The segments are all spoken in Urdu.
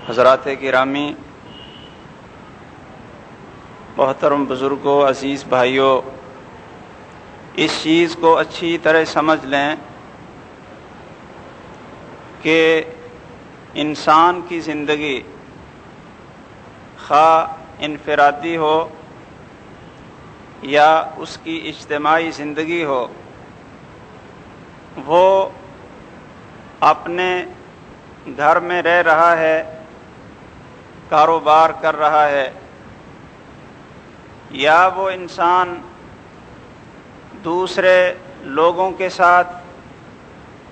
حضرات گرامی، محترم بزرگوں، عزیز بھائیوں، اس چیز کو اچھی طرح سمجھ لیں کہ انسان کی زندگی خواہ انفرادی ہو یا اس کی اجتماعی زندگی ہو، وہ اپنے گھر میں رہ رہا ہے، کاروبار کر رہا ہے، یا وہ انسان دوسرے لوگوں کے ساتھ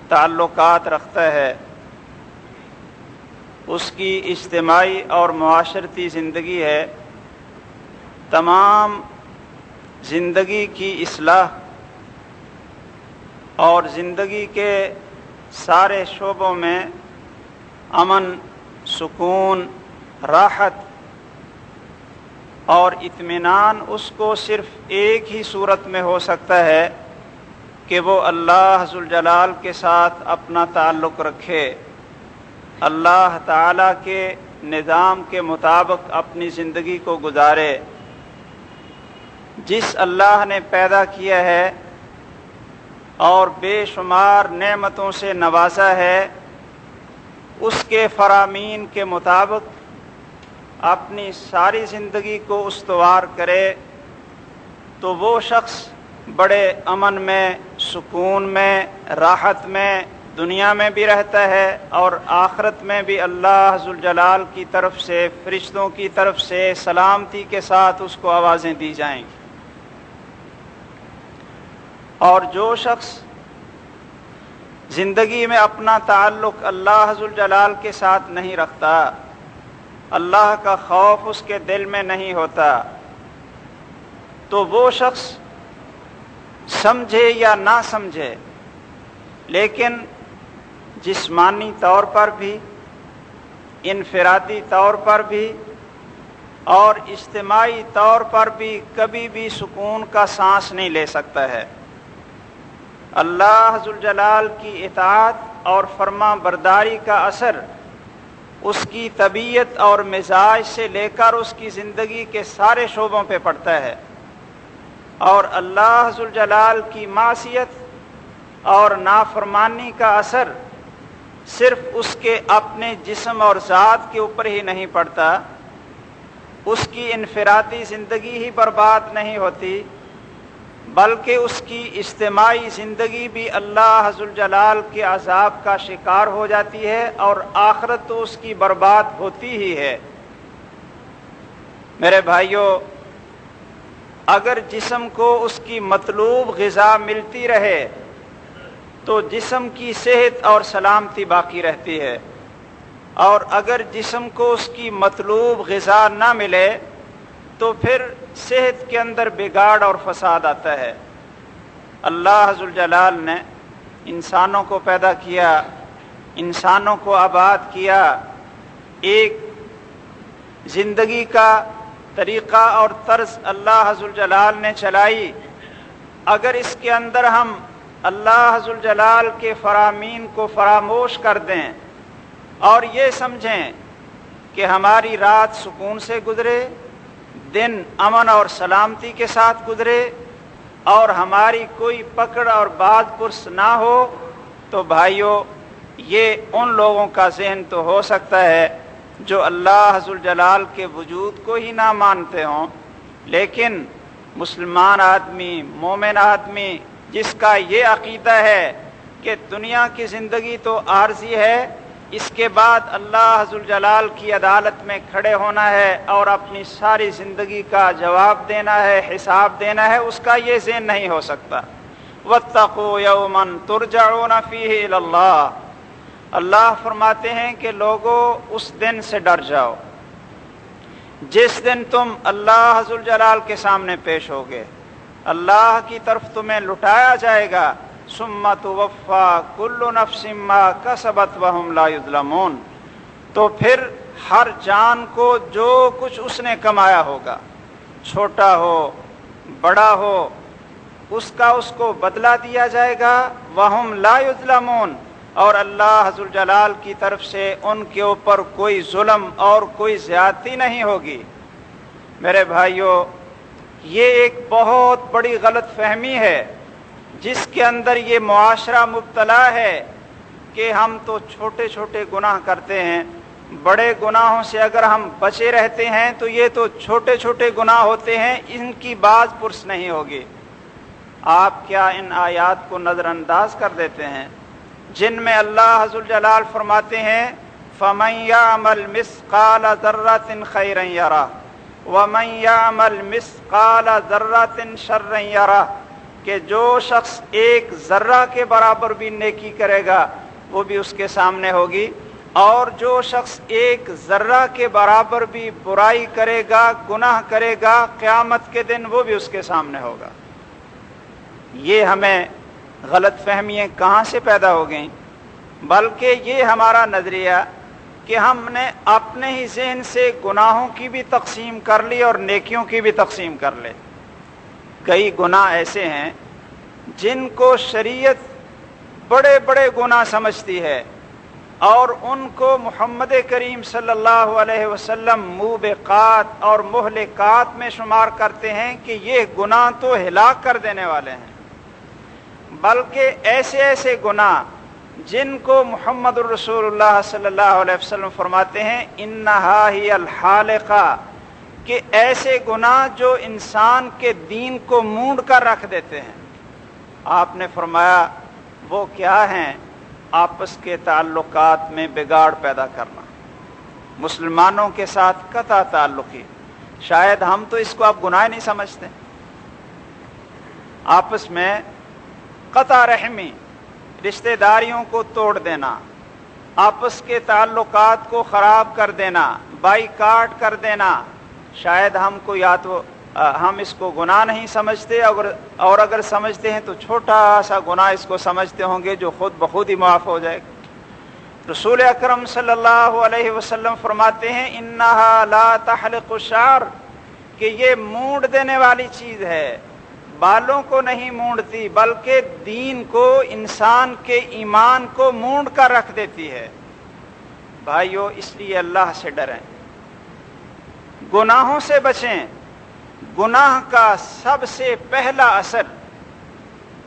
تعلقات رکھتا ہے، اس کی اجتماعی اور معاشرتی زندگی ہے، تمام زندگی کی اصلاح اور زندگی کے سارے شعبوں میں امن، سکون، راحت اور اطمینان اس کو صرف ایک ہی صورت میں ہو سکتا ہے کہ وہ اللہ ذوالجلال کے ساتھ اپنا تعلق رکھے، اللہ تعالیٰ کے نظام کے مطابق اپنی زندگی کو گزارے۔ جس اللہ نے پیدا کیا ہے اور بے شمار نعمتوں سے نوازا ہے، اس کے فرامین کے مطابق اپنی ساری زندگی کو استوار کرے تو وہ شخص بڑے امن میں، سکون میں، راحت میں دنیا میں بھی رہتا ہے اور آخرت میں بھی اللہ ذوالجلال کی طرف سے، فرشتوں کی طرف سے سلامتی کے ساتھ اس کو آوازیں دی جائیں گی۔ اور جو شخص زندگی میں اپنا تعلق اللہ ذوالجلال کے ساتھ نہیں رکھتا، اللہ کا خوف اس کے دل میں نہیں ہوتا، تو وہ شخص سمجھے یا نہ سمجھے لیکن جسمانی طور پر بھی، انفرادی طور پر بھی اور اجتماعی طور پر بھی کبھی بھی سکون کا سانس نہیں لے سکتا ہے۔ اللہ ذوالجلال کی اطاعت اور فرما برداری کا اثر اس کی طبیعت اور مزاج سے لے کر اس کی زندگی کے سارے شعبوں پہ پڑتا ہے، اور اللہ ذوالجلال کی معصیت اور نافرمانی کا اثر صرف اس کے اپنے جسم اور ذات کے اوپر ہی نہیں پڑتا، اس کی انفرادی زندگی ہی برباد نہیں ہوتی بلکہ اس کی اجتماعی زندگی بھی اللہ ذوالجلال کے عذاب کا شکار ہو جاتی ہے اور آخرت تو اس کی برباد ہوتی ہی ہے۔ میرے بھائیوں، اگر جسم کو اس کی مطلوب غذا ملتی رہے تو جسم کی صحت اور سلامتی باقی رہتی ہے، اور اگر جسم کو اس کی مطلوب غذا نہ ملے تو پھر صحت کے اندر بگاڑ اور فساد آتا ہے۔ اللہ ذوالجلال نے انسانوں کو پیدا کیا، انسانوں کو آباد کیا، ایک زندگی کا طریقہ اور طرز اللہ ذوالجلال نے چلائی۔ اگر اس کے اندر ہم اللہ ذوالجلال کے فرامین کو فراموش کر دیں اور یہ سمجھیں کہ ہماری رات سکون سے گزرے، دن امن اور سلامتی کے ساتھ گزرے اور ہماری کوئی پکڑ اور باز پرس نہ ہو، تو بھائیوں یہ ان لوگوں کا ذہن تو ہو سکتا ہے جو اللہ ذوالجلال کے وجود کو ہی نہ مانتے ہوں، لیکن مسلمان آدمی، مومن آدمی جس کا یہ عقیدہ ہے کہ دنیا کی زندگی تو عارضی ہے، اس کے بعد اللہ ذوالجلال کی عدالت میں کھڑے ہونا ہے اور اپنی ساری زندگی کا جواب دینا ہے، حساب دینا ہے، اس کا یہ ذہن نہیں ہو سکتا۔ وَاتَّقُوا يَوْمًا تُرْجَعُونَ فِيهِ إِلَى اللَّهِ، اللہ فرماتے ہیں کہ لوگوں اس دن سے ڈر جاؤ جس دن تم اللہ ذوالجلال کے سامنے پیش ہوگے، اللہ کی طرف تمہیں لٹایا جائے گا۔ ثم توفی کل نفس ما کسبت وہم لا یظلمون، تو پھر ہر جان کو جو کچھ اس نے کمایا ہوگا، چھوٹا ہو بڑا ہو، اس کا اس کو بدلہ دیا جائے گا۔ وہم لا یظلمون، اور اللہ ذوالجلال کی طرف سے ان کے اوپر کوئی ظلم اور کوئی زیادتی نہیں ہوگی۔ میرے بھائیوں، یہ ایک بہت بڑی غلط فہمی ہے جس کے اندر یہ معاشرہ مبتلا ہے کہ ہم تو چھوٹے چھوٹے گناہ کرتے ہیں، بڑے گناہوں سے اگر ہم بچے رہتے ہیں تو یہ تو چھوٹے چھوٹے گناہ ہوتے ہیں، ان کی باز پرس نہیں ہوگی۔ آپ کیا ان آیات کو نظر انداز کر دیتے ہیں جن میں اللہ ذوالجلال فرماتے ہیں فَمَن يَعْمَلْ مِثْقَالَ ذَرَّةٍ خَيْرًا يَرَهُ وَمَن يَعْمَلْ مِثْقَالَ ذَرَّةٍ شَرًّا يَرَهُ کہ جو شخص ایک ذرہ کے برابر بھی نیکی کرے گا وہ بھی اس کے سامنے ہوگی، اور جو شخص ایک ذرہ کے برابر بھی برائی کرے گا، گناہ کرے گا، قیامت کے دن وہ بھی اس کے سامنے ہوگا۔ یہ ہمیں غلط فہمیاں کہاں سے پیدا ہو گئیں؟ بلکہ یہ ہمارا نظریہ کہ ہم نے اپنے ہی ذہن سے گناہوں کی بھی تقسیم کر لی اور نیکیوں کی بھی تقسیم کر لی۔ کئی گناہ ایسے ہیں جن کو شریعت بڑے بڑے گناہ سمجھتی ہے اور ان کو محمد کریم صلی اللہ علیہ وسلم موبقات اور مہلکات میں شمار کرتے ہیں کہ یہ گناہ تو ہلاک کر دینے والے ہیں، بلکہ ایسے ایسے گناہ جن کو محمد الرسول اللہ صلی اللہ علیہ وسلم فرماتے ہیں انہا ہی الحالقہ، کہ ایسے گناہ جو انسان کے دین کو مونڈ کر رکھ دیتے ہیں۔ آپ نے فرمایا وہ کیا ہیں؟ آپس کے تعلقات میں بگاڑ پیدا کرنا، مسلمانوں کے ساتھ قطع تعلقی۔ شاید ہم تو اس کو اب گناہ نہیں سمجھتے، آپس میں قطع رحمی، رشتہ داریوں کو توڑ دینا، آپس کے تعلقات کو خراب کر دینا، بائیکاٹ کر دینا، شاید ہم کو یا تو ہم اس کو گناہ نہیں سمجھتے، اور اگر سمجھتے ہیں تو چھوٹا سا گناہ اس کو سمجھتے ہوں گے جو خود بخود ہی معاف ہو جائے گا۔ رسول اکرم صلی اللہ علیہ وسلم فرماتے ہیں انہا لا تحلق الشعر، کہ یہ مونڈ دینے والی چیز ہے، بالوں کو نہیں مونڈتی بلکہ دین کو، انسان کے ایمان کو مونڈ کر رکھ دیتی ہے۔ بھائیو، اس لیے اللہ سے ڈریں، گناہوں سے بچیں۔ گناہ کا سب سے پہلا اثر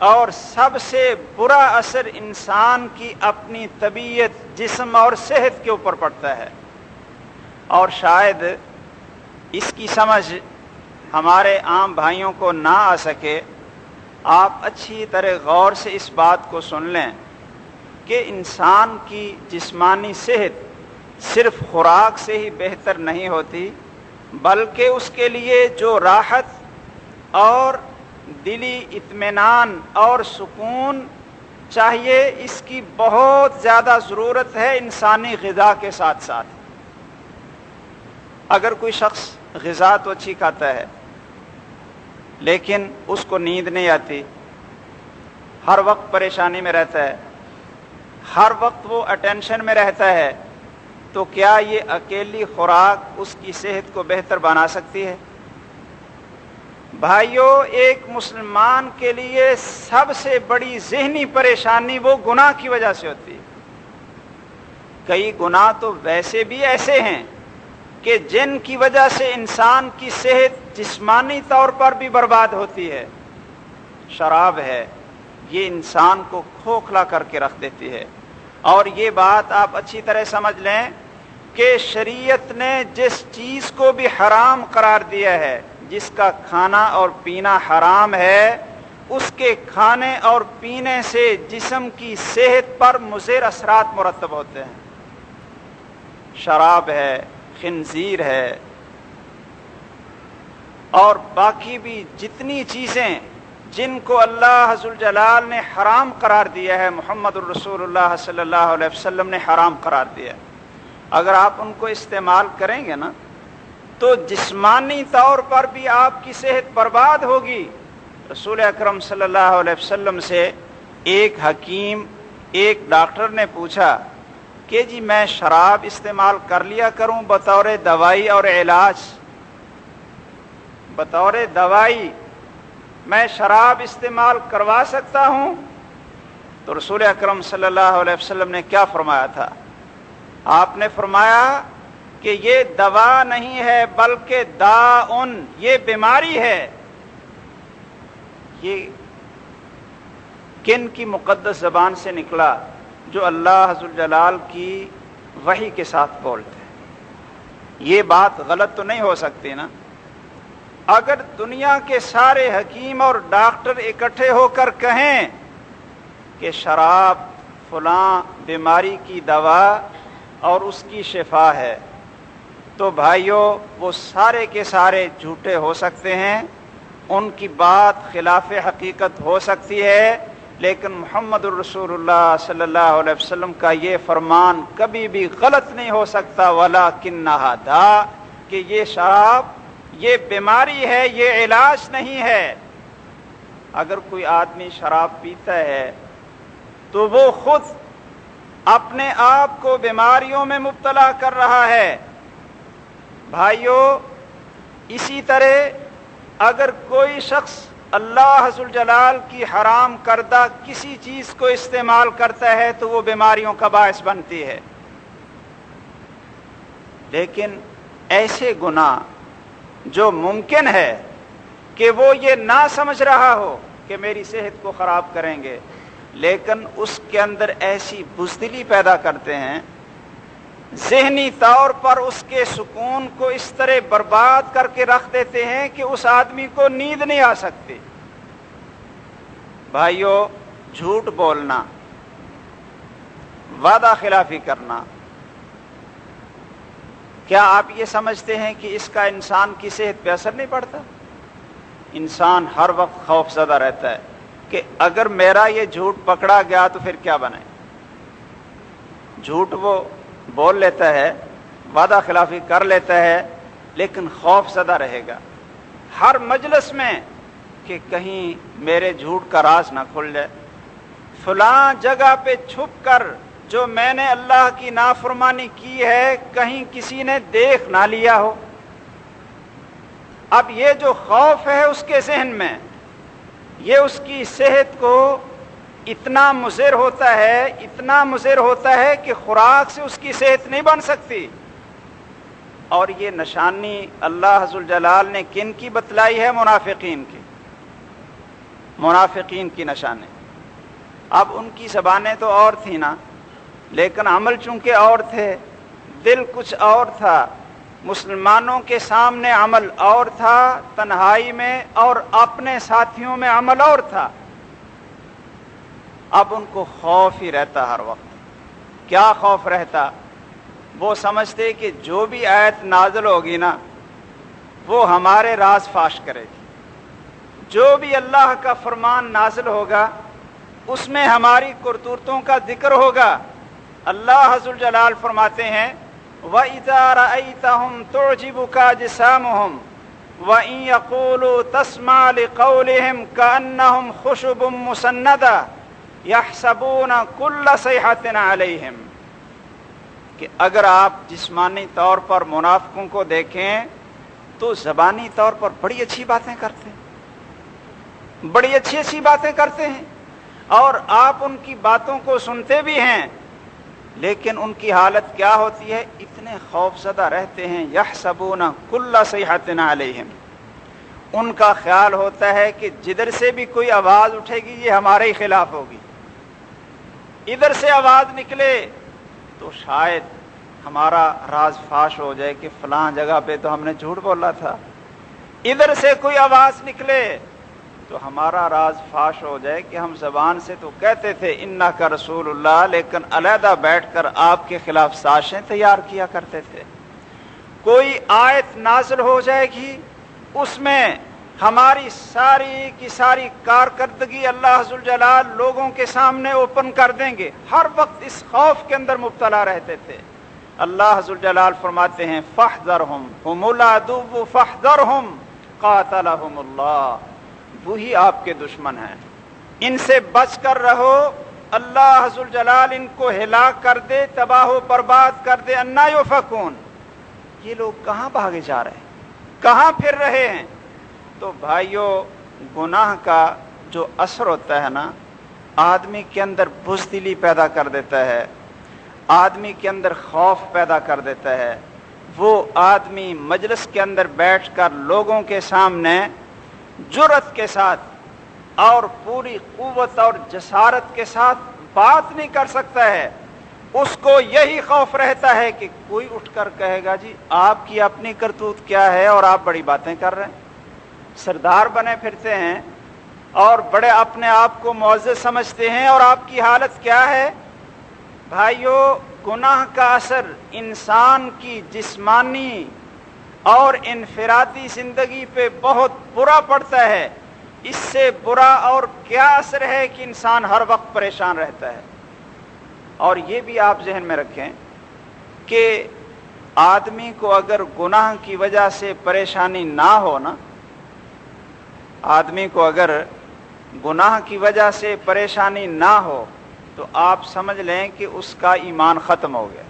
اور سب سے برا اثر انسان کی اپنی طبیعت، جسم اور صحت کے اوپر پڑتا ہے، اور شاید اس کی سمجھ ہمارے عام بھائیوں کو نہ آ سکے۔ آپ اچھی طرح غور سے اس بات کو سن لیں کہ انسان کی جسمانی صحت صرف خوراک سے ہی بہتر نہیں ہوتی، بلکہ اس کے لیے جو راحت اور دلی اطمینان اور سکون چاہیے، اس کی بہت زیادہ ضرورت ہے انسانی غذا کے ساتھ ساتھ۔ اگر کوئی شخص غذا تو اچھی کھاتا ہے لیکن اس کو نیند نہیں آتی، ہر وقت پریشانی میں رہتا ہے، ہر وقت وہ اٹینشن میں رہتا ہے، تو کیا یہ اکیلی خوراک اس کی صحت کو بہتر بنا سکتی ہے؟ بھائیو، ایک مسلمان کے لیے سب سے بڑی ذہنی پریشانی وہ گناہ کی وجہ سے ہوتی ہے۔ کئی گناہ تو ویسے بھی ایسے ہیں کہ جن کی وجہ سے انسان کی صحت جسمانی طور پر بھی برباد ہوتی ہے۔ شراب ہے، یہ انسان کو کھوکھلا کر کے رکھ دیتی ہے، اور یہ بات آپ اچھی طرح سمجھ لیں کہ شریعت نے جس چیز کو بھی حرام قرار دیا ہے، جس کا کھانا اور پینا حرام ہے، اس کے کھانے اور پینے سے جسم کی صحت پر مضر اثرات مرتب ہوتے ہیں۔ شراب ہے، خنزیر ہے، اور باقی بھی جتنی چیزیں جن کو اللہ ذوالجلال نے حرام قرار دیا ہے، محمد الرسول اللہ صلی اللہ علیہ وسلم نے حرام قرار دیا ہے، اگر آپ ان کو استعمال کریں گے نا تو جسمانی طور پر بھی آپ کی صحت برباد ہوگی۔ رسول اکرم صلی اللہ علیہ وسلم سے ایک حکیم، ایک ڈاکٹر نے پوچھا کہ جی میں شراب استعمال کر لیا کروں بطور دوائی اور علاج، بطور دوائی میں شراب استعمال کروا سکتا ہوں؟ تو رسول اکرم صلی اللہ علیہ وسلم نے کیا فرمایا تھا؟ آپ نے فرمایا کہ یہ دوا نہیں ہے بلکہ داءن، یہ بیماری ہے۔ یہ کن کی مقدس زبان سے نکلا؟ جو اللہ ذوالجلال کی وحی کے ساتھ بولتے ہیں۔ یہ بات غلط تو نہیں ہو سکتی نا؟ اگر دنیا کے سارے حکیم اور ڈاکٹر اکٹھے ہو کر کہیں کہ شراب فلاں بیماری کی دوا اور اس کی شفا ہے، تو بھائیوں وہ سارے کے سارے جھوٹے ہو سکتے ہیں، ان کی بات خلاف حقیقت ہو سکتی ہے، لیکن محمد الرسول اللہ صلی اللہ علیہ وسلم کا یہ فرمان کبھی بھی غلط نہیں ہو سکتا، وَلَكِنَّهَا دَاءٌ، کہ یہ شراب یہ بیماری ہے، یہ علاج نہیں ہے۔ اگر کوئی آدمی شراب پیتا ہے تو وہ خود اپنے آپ کو بیماریوں میں مبتلا کر رہا ہے۔ بھائیوں، اسی طرح اگر کوئی شخص اللہ ذوالجلال کی حرام کردہ کسی چیز کو استعمال کرتا ہے تو وہ بیماریوں کا باعث بنتی ہے۔ لیکن ایسے گناہ جو ممکن ہے کہ وہ یہ نہ سمجھ رہا ہو کہ میری صحت کو خراب کریں گے، لیکن اس کے اندر ایسی بزدلی پیدا کرتے ہیں، ذہنی طور پر اس کے سکون کو اس طرح برباد کر کے رکھ دیتے ہیں کہ اس آدمی کو نیند نہیں آ سکتی۔ بھائیوں، جھوٹ بولنا، وعدہ خلافی کرنا، کیا آپ یہ سمجھتے ہیں کہ اس کا انسان کی صحت پہ اثر نہیں پڑتا؟ انسان ہر وقت خوف زدہ رہتا ہے کہ اگر میرا یہ جھوٹ پکڑا گیا تو پھر کیا بنے۔ جھوٹ وہ بول لیتا ہے، وعدہ خلافی کر لیتا ہے، لیکن خوف زدہ رہے گا ہر مجلس میں کہ کہیں میرے جھوٹ کا راز نہ کھل جائے، فلاں جگہ پہ چھپ کر جو میں نے اللہ کی نافرمانی کی ہے کہیں کسی نے دیکھ نہ لیا ہو۔ اب یہ جو خوف ہے اس کے ذہن میں، یہ اس کی صحت کو اتنا مضر ہوتا ہے، اتنا مضر ہوتا ہے کہ خوراک سے اس کی صحت نہیں بن سکتی۔ اور یہ نشانی اللہ ذوالجلال نے کن کی بتلائی ہے؟ منافقین کی، منافقین کی نشانی۔ اب ان کی زبانیں تو اور تھیں نا، لیکن عمل چونکہ اور تھے، دل کچھ اور تھا۔ مسلمانوں کے سامنے عمل اور تھا، تنہائی میں اور اپنے ساتھیوں میں عمل اور تھا۔ اب ان کو خوف ہی رہتا ہر وقت۔ کیا خوف رہتا؟ وہ سمجھتے کہ جو بھی آیت نازل ہوگی نا وہ ہمارے راز فاش کرے گی، جو بھی اللہ کا فرمان نازل ہوگا اس میں ہماری کرتوتوں کا ذکر ہوگا۔ اللہ ذوالجلال فرماتے ہیں وَإِذَا رَأَيْتَهُمْ تُعْجِبُكَ أَجْسَامُهُمْ وَإِن يَقُولُوا تَسْمَعْ لِقَوْلِهِمْ كَأَنَّهُمْ خُشُبٌ مُّسَنَّدَةٌ يَحْسَبُونَ كُلَّ صَيْحَةٍ عَلَيْهِمْ، کہ اگر آپ جسمانی طور پر منافقوں کو دیکھیں تو زبانی طور پر بڑی اچھی باتیں کرتے ہیں، بڑی اچھی اچھی باتیں کرتے ہیں، اور آپ ان کی باتوں کو سنتے بھی ہیں، لیکن ان کی حالت کیا ہوتی ہے؟ اتنے خوف زدہ رہتے ہیں۔ یحسبون کل صیحۃ علیہم، ان کا خیال ہوتا ہے کہ جدھر سے بھی کوئی آواز اٹھے گی یہ ہمارے ہی خلاف ہوگی، ادھر سے آواز نکلے تو شاید ہمارا راز فاش ہو جائے کہ فلاں جگہ پہ تو ہم نے جھوٹ بولا تھا، ادھر سے کوئی آواز نکلے تو ہمارا راز فاش ہو جائے کہ ہم زبان سے تو کہتے تھے انک رسول اللہ، لیکن علیحدہ بیٹھ کر آپ کے خلاف سازشیں تیار کیا کرتے تھے۔ کوئی آیت نازل ہو جائے گی اس میں ہماری ساری کی ساری کارکردگی اللہ ذوالجلال لوگوں کے سامنے اوپن کر دیں گے، ہر وقت اس خوف کے اندر مبتلا رہتے تھے۔ اللہ ذوالجلال فرماتے ہیں فاحذرہم ھم العدو فاحذرہم قاتلہم اللہ، وہی آپ کے دشمن ہیں، ان سے بچ کر رہو، اللہ ذوالجلال ان کو ہلاک کر دے، تباہ و برباد کر دے۔ انا یؤفکون، یہ لوگ کہاں بھاگے جا رہے ہیں، کہاں پھر رہے ہیں؟ تو بھائیوں، گناہ کا جو اثر ہوتا ہے نا، آدمی کے اندر بزدلی پیدا کر دیتا ہے، آدمی کے اندر خوف پیدا کر دیتا ہے۔ وہ آدمی مجلس کے اندر بیٹھ کر لوگوں کے سامنے جرأت کے ساتھ اور پوری قوت اور جسارت کے ساتھ بات نہیں کر سکتا ہے۔ اس کو یہی خوف رہتا ہے کہ کوئی اٹھ کر کہے گا جی آپ کی اپنی کرتوت کیا ہے اور آپ بڑی باتیں کر رہے ہیں، سردار بنے پھرتے ہیں اور بڑے اپنے آپ کو معزز سمجھتے ہیں، اور آپ کی حالت کیا ہے؟ بھائیو، گناہ کا اثر انسان کی جسمانی اور انفرادی زندگی پہ بہت برا پڑتا ہے۔ اس سے برا اور کیا اثر ہے کہ انسان ہر وقت پریشان رہتا ہے۔ اور یہ بھی آپ ذہن میں رکھیں کہ آدمی کو اگر گناہ کی وجہ سے پریشانی نہ ہو نا، آدمی کو اگر گناہ کی وجہ سے پریشانی نہ ہو تو آپ سمجھ لیں کہ اس کا ایمان ختم ہو گیا۔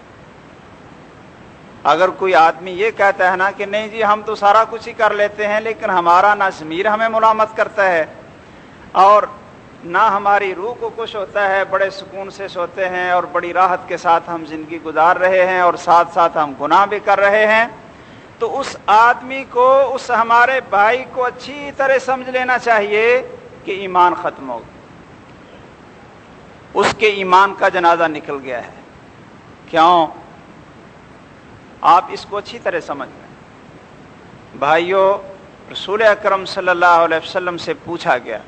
اگر کوئی آدمی یہ کہتا ہے نا کہ نہیں جی ہم تو سارا کچھ ہی کر لیتے ہیں لیکن ہمارا نہ ضمیر ہمیں ملامت کرتا ہے اور نہ ہماری روح کو خوش ہوتا ہے، بڑے سکون سے سوتے ہیں اور بڑی راحت کے ساتھ ہم زندگی گزار رہے ہیں اور ساتھ ساتھ ہم گناہ بھی کر رہے ہیں، تو اس آدمی کو، اس ہمارے بھائی کو اچھی طرح سمجھ لینا چاہیے کہ ایمان ختم ہو گیا، اس کے ایمان کا جنازہ نکل گیا ہے۔ کیوں؟ آپ اس کو اچھی طرح سمجھ لیں۔ بھائیو، رسول اکرم صلی اللہ علیہ وسلم سے پوچھا گیا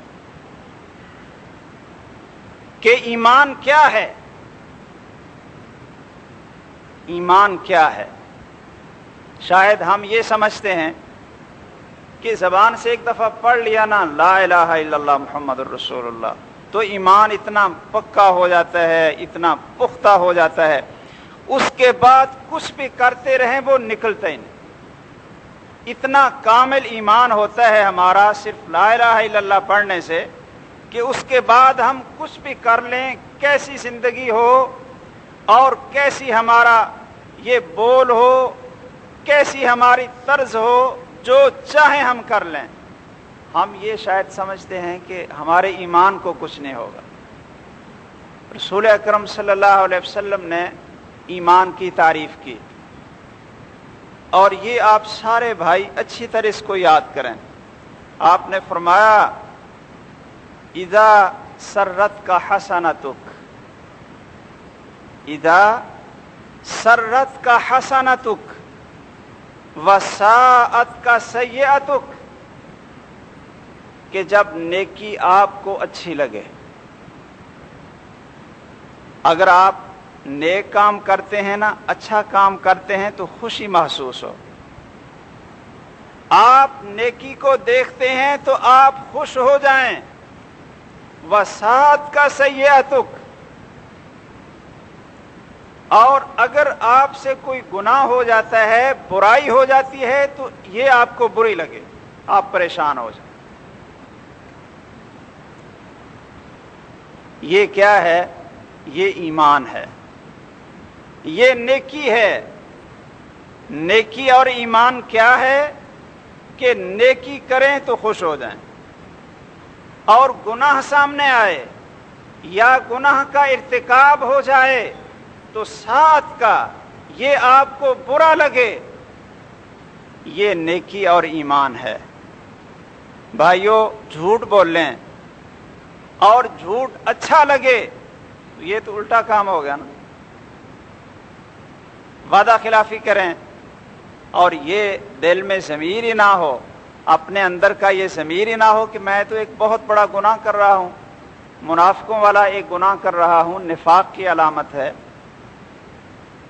کہ ایمان کیا ہے؟ ایمان کیا ہے؟ شاید ہم یہ سمجھتے ہیں کہ زبان سے ایک دفعہ پڑھ لیا نا لا الہ الا اللہ محمد الرسول اللہ تو ایمان اتنا پکا ہو جاتا ہے، اتنا پختہ ہو جاتا ہے، اس کے بعد کچھ بھی کرتے رہیں وہ نکلتا ہی نہیں۔ اتنا کامل ایمان ہوتا ہے ہمارا صرف لا الہ الا اللہ پڑھنے سے کہ اس کے بعد ہم کچھ بھی کر لیں، کیسی زندگی ہو اور کیسی ہمارا یہ بول ہو، کیسی ہماری طرز ہو، جو چاہیں ہم کر لیں، ہم یہ شاید سمجھتے ہیں کہ ہمارے ایمان کو کچھ نہیں ہوگا۔ رسول اکرم صلی اللہ علیہ وسلم نے ایمان کی تعریف کی، اور یہ آپ سارے بھائی اچھی طرح اس کو یاد کریں۔ آپ نے فرمایا اذا سرت کا حسنتک، اذا سرت کا حسنتک وساءت کا سیئتک، کہ جب نیکی آپ کو اچھی لگے، اگر آپ نیک کام کرتے ہیں نا، اچھا کام کرتے ہیں تو خوشی محسوس ہو، آپ نیکی کو دیکھتے ہیں تو آپ خوش ہو جائیں، وساءت کا سیئتک، اور اگر آپ سے کوئی گناہ ہو جاتا ہے، برائی ہو جاتی ہے تو یہ آپ کو بری لگے، آپ پریشان ہو جائیں۔ یہ کیا ہے؟ یہ ایمان ہے، یہ نیکی ہے۔ نیکی اور ایمان کیا ہے؟ کہ نیکی کریں تو خوش ہو جائیں، اور گناہ سامنے آئے یا گناہ کا ارتکاب ہو جائے تو ساتھ کا یہ آپ کو برا لگے، یہ نیکی اور ایمان ہے۔ بھائیو، جھوٹ بول لیں اور جھوٹ اچھا لگے تو یہ تو الٹا کام ہو گیا نا۔ وعدہ خلافی کریں اور یہ دل میں ضمیر ہی نہ ہو، اپنے اندر کا یہ ضمیر ہی نہ ہو کہ میں تو ایک بہت بڑا گناہ کر رہا ہوں، منافقوں والا ایک گناہ کر رہا ہوں، نفاق کی علامت ہے۔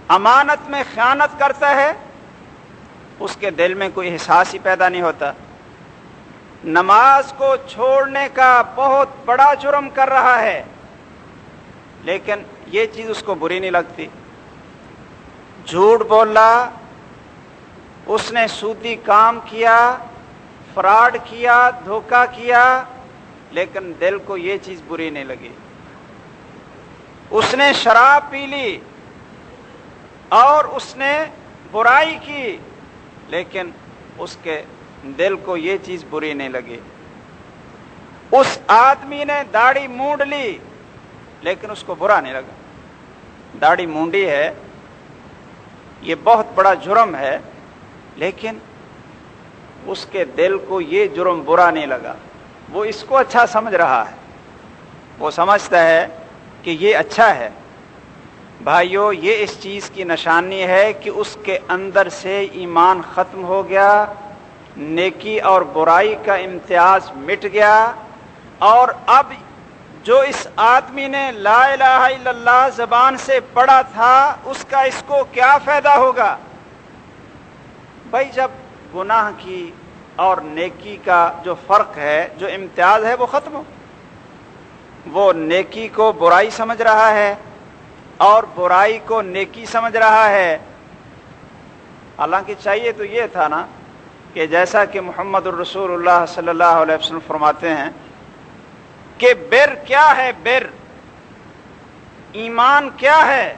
امانت میں خیانت کرتا ہے، اس کے دل میں کوئی احساس ہی پیدا نہیں ہوتا۔ نماز کو چھوڑنے کا بہت بڑا جرم کر رہا ہے، لیکن یہ چیز اس کو بری نہیں لگتی۔ جھوٹ بولا، اس نے سودی کام کیا، فراڈ کیا، دھوکہ کیا، لیکن دل کو یہ چیز بری نہیں لگی۔ اس نے شراب پی لی اور اس نے برائی کی، لیکن اس کے دل کو یہ چیز بری نہیں لگی۔ اس آدمی نے داڑھی مونڈ لی لیکن اس کو برا نہیں لگا. داڑھی مونڈی ہے، یہ بہت بڑا جرم ہے، لیکن اس کے دل کو یہ جرم برا نہیں لگا. وہ اس کو اچھا سمجھ رہا ہے، وہ سمجھتا ہے کہ یہ اچھا ہے. بھائیو، یہ اس چیز کی نشانی ہے کہ اس کے اندر سے ایمان ختم ہو گیا، نیکی اور برائی کا امتیاز مٹ گیا. اور اب جو اس آدمی نے لا الہ الا اللہ زبان سے پڑھا تھا، اس کا اس کو کیا فائدہ ہوگا؟ بھائی، جب گناہ کی اور نیکی کا جو فرق ہے، جو امتیاز ہے، وہ ختم ہو. وہ نیکی کو برائی سمجھ رہا ہے اور برائی کو نیکی سمجھ رہا ہے. حالانکہ چاہیے تو یہ تھا نا کہ جیسا کہ محمد الرسول اللہ صلی اللہ علیہ وسلم فرماتے ہیں کہ بر کیا ہے، بر ایمان کیا ہے.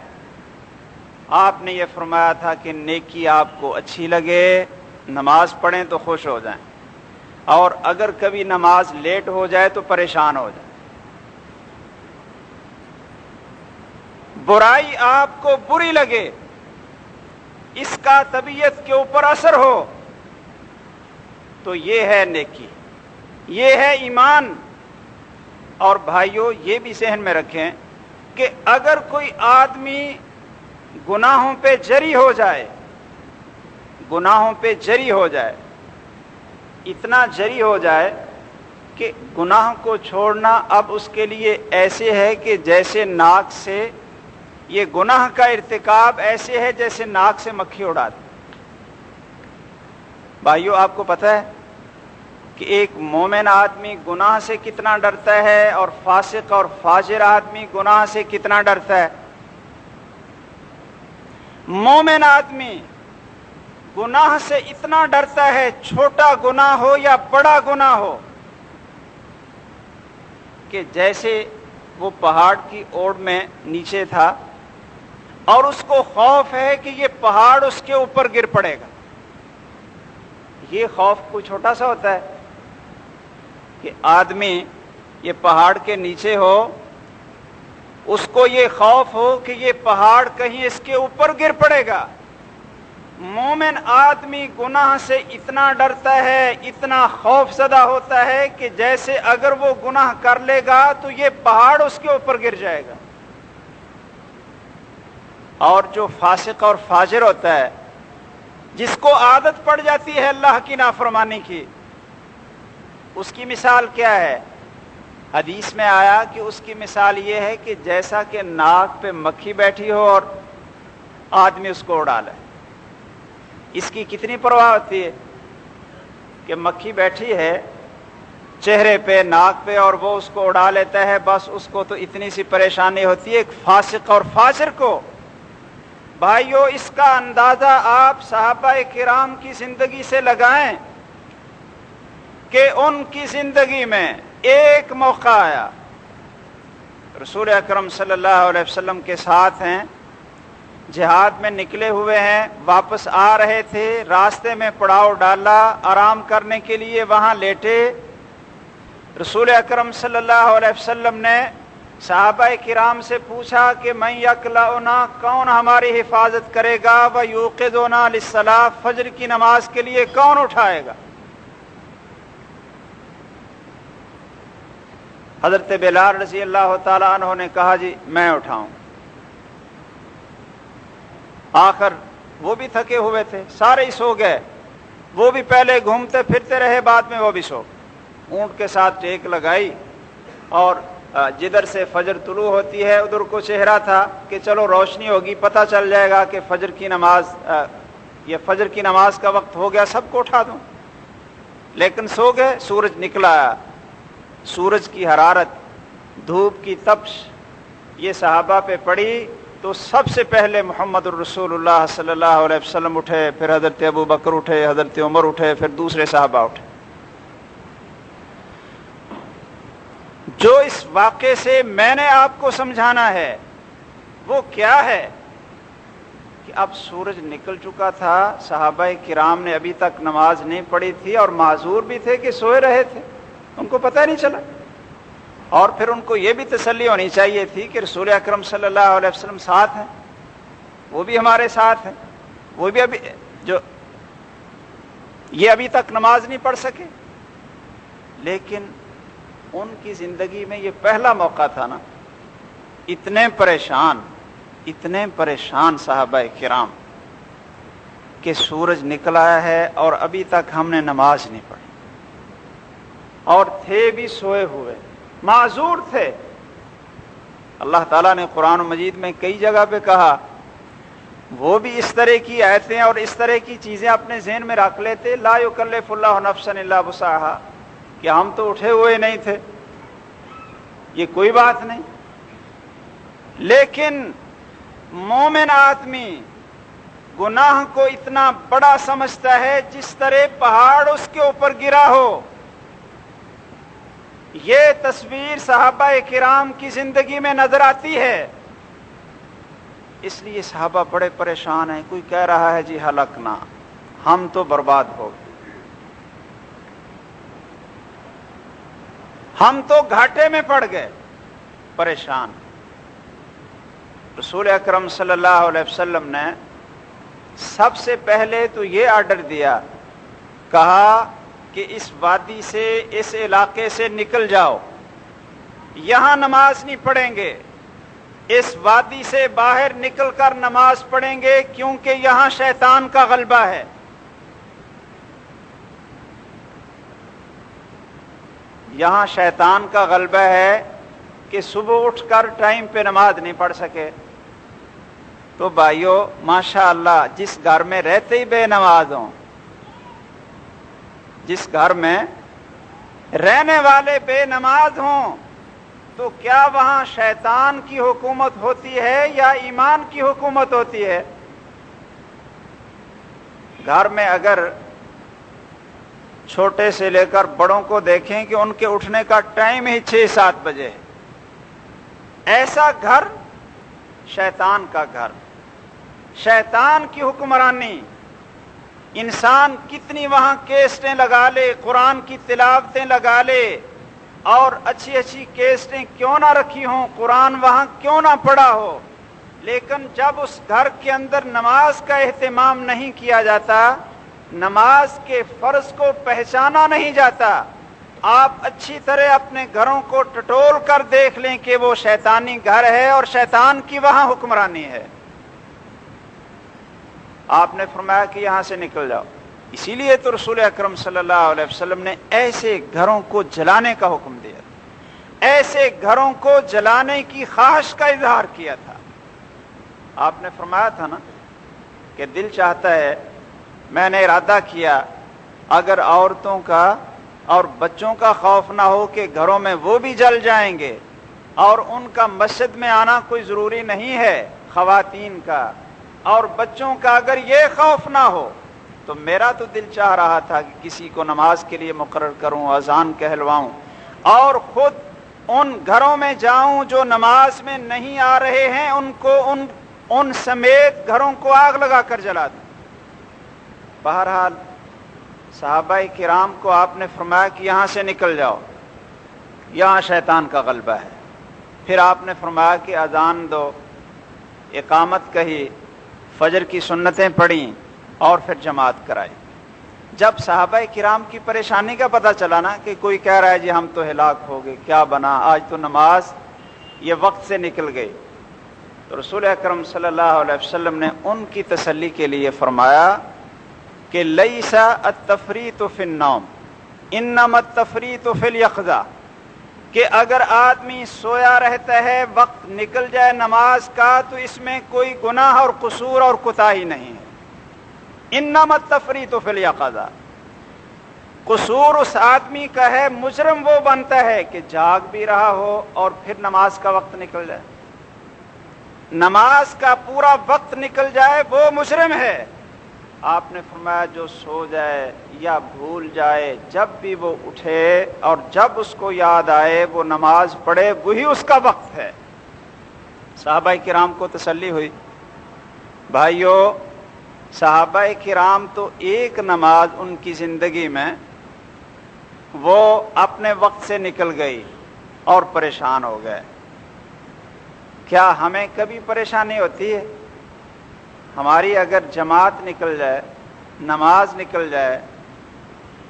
آپ نے یہ فرمایا تھا کہ نیکی آپ کو اچھی لگے، نماز پڑھیں تو خوش ہو جائیں، اور اگر کبھی نماز لیٹ ہو جائے تو پریشان ہو جائیں. برائی آپ کو بری لگے، اس کا طبیعت کے اوپر اثر ہو، تو یہ ہے نیکی، یہ ہے ایمان. اور بھائیو، یہ بھی ذہن میں رکھیں کہ اگر کوئی آدمی گناہوں پہ جری ہو جائے، گناہوں پہ جری ہو جائے، اتنا جری ہو جائے کہ گناہ کو چھوڑنا اب اس کے لیے ایسے ہے کہ جیسے ناک سے، یہ گناہ کا ارتکاب ایسے ہے جیسے ناک سے مکھی اڑا دے. بھائیو، آپ کو پتہ ہے کہ ایک مومن آدمی گناہ سے کتنا ڈرتا ہے اور فاسق اور فاجر آدمی گناہ سے کتنا ڈرتا ہے؟ مومن آدمی گناہ سے اتنا ڈرتا ہے، چھوٹا گناہ ہو یا بڑا گناہ ہو، کہ جیسے وہ پہاڑ کی اوڑ میں نیچے تھا اور اس کو خوف ہے کہ یہ پہاڑ اس کے اوپر گر پڑے گا. یہ خوف کوئی چھوٹا سا ہوتا ہے کہ آدمی یہ پہاڑ کے نیچے ہو، اس کو یہ خوف ہو کہ یہ پہاڑ کہیں اس کے اوپر گر پڑے گا. مومن آدمی گناہ سے اتنا ڈرتا ہے، اتنا خوف زدہ ہوتا ہے کہ جیسے اگر وہ گناہ کر لے گا تو یہ پہاڑ اس کے اوپر گر جائے گا. اور جو فاسق اور فاجر ہوتا ہے، جس کو عادت پڑ جاتی ہے اللہ کی نافرمانی کی، اس کی مثال کیا ہے؟ حدیث میں آیا کہ اس کی مثال یہ ہے کہ جیسا کہ ناک پہ مکھی بیٹھی ہو اور آدمی اس کو اڑا لے. اس کی کتنی پرواہ ہوتی ہے کہ مکھی بیٹھی ہے چہرے پہ، ناک پہ، اور وہ اس کو اڑا لیتا ہے، بس اس کو تو اتنی سی پریشانی ہوتی ہے. ایک فاسق اور فاجر کو. بھائیو، اس کا اندازہ آپ صحابہ کرام کی زندگی سے لگائیں کہ ان کی زندگی میں ایک موقع آیا، رسول اکرم صلی اللہ علیہ وسلم کے ساتھ ہیں، جہاد میں نکلے ہوئے ہیں، واپس آ رہے تھے، راستے میں پڑاؤ ڈالا، آرام کرنے کے لیے وہاں لیٹے. رسول اکرم صلی اللہ علیہ وسلم نے صحابہ کرام سے پوچھا کہ من یکلؤنا، کون ہماری حفاظت کرے گا؟ ویوقظنا للصلاۃ، فجر کی نماز کے لیے کون اٹھائے گا؟ حضرت بلال رضی اللہ تعالیٰ عنہ نے کہا جی میں اٹھاؤں. آخر وہ بھی تھکے ہوئے تھے، سارے ہی سو گئے. وہ بھی پہلے گھومتے پھرتے رہے، بعد میں وہ بھی سو. اونٹ کے ساتھ ٹیک لگائی اور جدھر سے فجر طلوع ہوتی ہے ادھر کو چہرہ تھا کہ چلو روشنی ہوگی، پتہ چل جائے گا کہ فجر کی نماز کا وقت ہو گیا، سب کو اٹھا دوں. لیکن سو گئے. سورج نکلا، سورج کی حرارت، دھوپ کی تپش یہ صحابہ پہ پڑی تو سب سے پہلے محمد الرسول اللہ صلی اللہ علیہ وسلم اٹھے، پھر حضرت ابو بکر اٹھے، حضرت عمر اٹھے، پھر دوسرے صحابہ اٹھے. جو اس واقعے سے میں نے آپ کو سمجھانا ہے وہ کیا ہے کہ اب سورج نکل چکا تھا، صحابہ کرام نے ابھی تک نماز نہیں پڑھی تھی اور معذور بھی تھے کہ سوئے رہے تھے، ان کو پتہ نہیں چلا. اور پھر ان کو یہ بھی تسلی ہونی چاہیے تھی کہ رسول اکرم صلی اللہ علیہ وسلم ساتھ ہیں، وہ بھی ہمارے ساتھ ہیں، وہ بھی ابھی تک نماز نہیں پڑھ سکے، لیکن ان کی زندگی میں یہ پہلا موقع تھا نا، اتنے پریشان صحابہ کرام کہ سورج نکل آیا ہے اور ابھی تک ہم نے نماز نہیں پڑھی، اور تھے بھی سوئے ہوئے، معذور تھے۔ اللہ تعالیٰ نے قرآن مجید میں کئی جگہ پہ کہا، وہ بھی اس طرح کی آیتیں اور اس طرح کی چیزیں اپنے ذہن میں رکھ لیتے، لا یکلف اللہ نفسا الا وسعہا، کہ ہم تو اٹھے ہوئے نہیں تھے، یہ کوئی بات نہیں۔ لیکن مومن آدمی گناہ کو اتنا بڑا سمجھتا ہے جس طرح پہاڑ اس کے اوپر گرا ہو۔ یہ تصویر صحابہ کرام کی زندگی میں نظر آتی ہے، اس لیے صحابہ بڑے پریشان ہیں۔ کوئی کہہ رہا ہے جی ہلکنا، ہم تو برباد ہو گئے، ہم تو گھاٹے میں پڑ گئے، پریشان۔ رسول اکرم صلی اللہ علیہ وسلم نے سب سے پہلے تو یہ آرڈر دیا، کہا کہ اس وادی سے، اس علاقے سے نکل جاؤ، یہاں نماز نہیں پڑھیں گے، اس وادی سے باہر نکل کر نماز پڑھیں گے، کیونکہ یہاں شیطان کا غلبہ ہے۔ یہاں شیطان کا غلبہ ہے کہ صبح اٹھ کر ٹائم پہ نماز نہیں پڑھ سکے۔ تو بھائیو ماشاءاللہ، جس گھر میں رہتے ہی بے نماز ہوں، جس گھر میں رہنے والے بے نماز ہوں، تو کیا وہاں شیطان کی حکومت ہوتی ہے یا ایمان کی حکومت ہوتی ہے؟ گھر میں اگر چھوٹے سے لے کر بڑوں کو دیکھیں کہ ان کے اٹھنے کا ٹائم ہی 6-7 بجے ہے، ایسا گھر شیطان کا گھر، شیطان کی حکمرانی۔ انسان کتنی وہاں کیسٹیں لگا لے، قرآن کی تلاوتیں لگا لے، اور اچھی اچھی کیسٹیں کیوں نہ رکھی ہوں، قرآن وہاں کیوں نہ پڑھا ہو، لیکن جب اس گھر کے اندر نماز کا اہتمام نہیں کیا جاتا، نماز کے فرض کو پہچانا نہیں جاتا، آپ اچھی طرح اپنے گھروں کو ٹٹول کر دیکھ لیں کہ وہ شیطانی گھر ہے اور شیطان کی وہاں حکمرانی ہے۔ آپ نے فرمایا کہ یہاں سے نکل جاؤ، اسی لیے تو رسول اکرم صلی اللہ علیہ وسلم نے ایسے گھروں کو جلانے کا حکم دیا، ایسے گھروں کو جلانے کی خواہش کا اظہار کیا تھا۔ آپ نے فرمایا تھا نا کہ دل چاہتا ہے، میں نے ارادہ کیا اگر عورتوں کا اور بچوں کا خوف نہ ہو کہ گھروں میں وہ بھی جل جائیں گے، اور ان کا مسجد میں آنا کوئی ضروری نہیں ہے خواتین کا اور بچوں کا، اگر یہ خوف نہ ہو تو میرا تو دل چاہ رہا تھا کہ کسی کو نماز کے لیے مقرر کروں، اذان کہلواؤں، اور خود ان گھروں میں جاؤں جو نماز میں نہیں آ رہے ہیں، ان کو ان سمیت گھروں کو آگ لگا کر جلا دوں۔ بہرحال صحابہ کرام کو آپ نے فرمایا کہ یہاں سے نکل جاؤ، یہاں شیطان کا غلبہ ہے۔ پھر آپ نے فرمایا کہ اذان دو، اقامت کہی، فجر کی سنتیں پڑھیں اور پھر جماعت کرائی۔ جب صحابہ کرام کی پریشانی کا پتہ چلا نا کہ کوئی کہہ رہا ہے جی ہم تو ہلاک ہو گئے، کیا بنا، آج تو نماز یہ وقت سے نکل گئی، تو رسول اکرم صلی اللہ علیہ وسلم نے ان کی تسلی کے لیے فرمایا کہ لیس التفریط فی النوم انما التفریط فی الیقظہ، کہ اگر آدمی سویا رہتا ہے، وقت نکل جائے نماز کا، تو اس میں کوئی گناہ اور قصور اور کوتاہی نہیں ہے۔ انما التفریط فی الیقظہ، قصور اس آدمی کا ہے، مجرم وہ بنتا ہے کہ جاگ بھی رہا ہو اور پھر نماز کا وقت نکل جائے، نماز کا پورا وقت نکل جائے، وہ مجرم ہے۔ آپ نے فرمایا جو سو جائے یا بھول جائے، جب بھی وہ اٹھے اور جب اس کو یاد آئے وہ نماز پڑھے، وہی اس کا وقت ہے۔ صحابہ کرام کو تسلی ہوئی۔ بھائیو، صحابہ کرام تو ایک نماز ان کی زندگی میں وہ اپنے وقت سے نکل گئی، اور پریشان ہو گئے۔ کیا ہمیں کبھی پریشانی ہوتی ہے؟ ہماری اگر جماعت نکل جائے، نماز نکل جائے،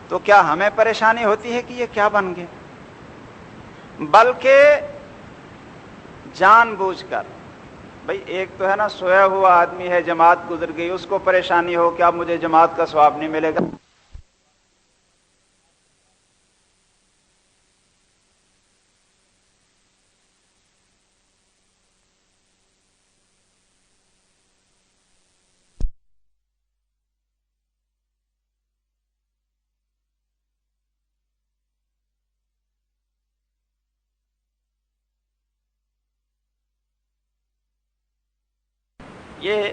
تو کیا ہمیں پریشانی ہوتی ہے کہ یہ کیا بن گئے؟ بلکہ جان بوجھ کر، بھئی ایک تو ہے نا سویا ہوا آدمی ہے، جماعت گزر گئی، اس کو پریشانی ہو کہ اب مجھے جماعت کا ثواب نہیں ملے گا، یہ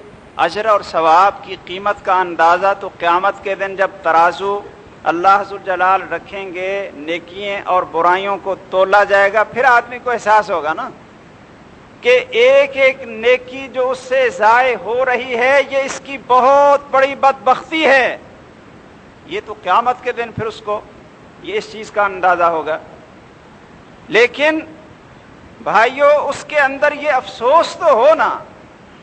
اجر اور ثواب کی قیمت کا اندازہ تو قیامت کے دن جب ترازو اللہ ذوالجلال رکھیں گے، نیکیاں اور برائیوں کو تولا جائے گا، پھر آدمی کو احساس ہوگا نا کہ ایک ایک نیکی جو اس سے ضائع ہو رہی ہے یہ اس کی بہت بڑی بدبختی ہے۔ یہ تو قیامت کے دن پھر اس کو یہ اس چیز کا اندازہ ہوگا۔ لیکن بھائیو، اس کے اندر یہ افسوس تو ہو نا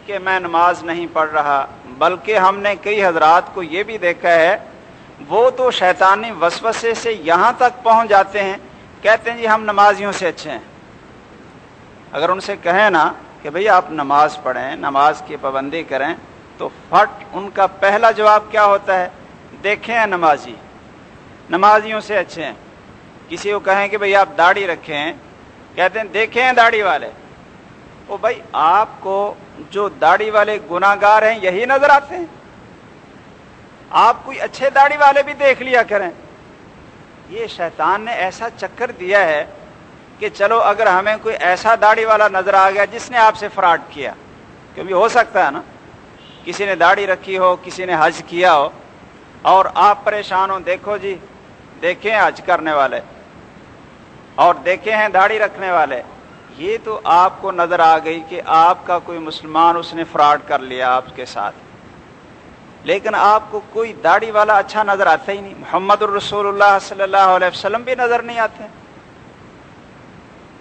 کہ میں نماز نہیں پڑھ رہا، بلکہ ہم نے کئی حضرات کو یہ بھی دیکھا ہے، وہ تو شیطانی وسوسے سے یہاں تک پہنچ جاتے ہیں، کہتے ہیں جی ہم نمازیوں سے اچھے ہیں۔ اگر ان سے کہیں نا کہ بھئی آپ نماز پڑھیں، نماز کی پابندی کریں، تو فٹ ان کا پہلا جواب کیا ہوتا ہے؟ دیکھیں نمازی، نمازیوں سے اچھے ہیں۔ کسی کو کہیں کہ بھئی آپ داڑھی رکھیں، کہتے ہیں دیکھیں داڑھی والے۔ او بھائی، آپ کو جو داڑھی والے گناہگار ہیں یہی نظر آتے ہیں؟ آپ کوئی اچھے داڑھی والے بھی دیکھ لیا کریں۔ یہ شیطان نے ایسا چکر دیا ہے کہ چلو اگر ہمیں کوئی ایسا داڑھی والا نظر آ گیا جس نے آپ سے فراڈ کیا، کیونکہ ہو سکتا ہے نا کسی نے داڑھی رکھی ہو، کسی نے حج کیا ہو، اور آپ پریشان ہو، دیکھو جی دیکھیں حج کرنے والے اور دیکھے ہیں داڑھی رکھنے والے، یہ تو آپ کو نظر آ گئی کہ آپ کا کوئی مسلمان اس نے فراڈ کر لیا آپ کے ساتھ، لیکن آپ کو کوئی داڑھی والا اچھا نظر آتا ہی نہیں۔ محمد الرسول اللہ صلی اللہ علیہ وسلم بھی نظر نہیں آتے،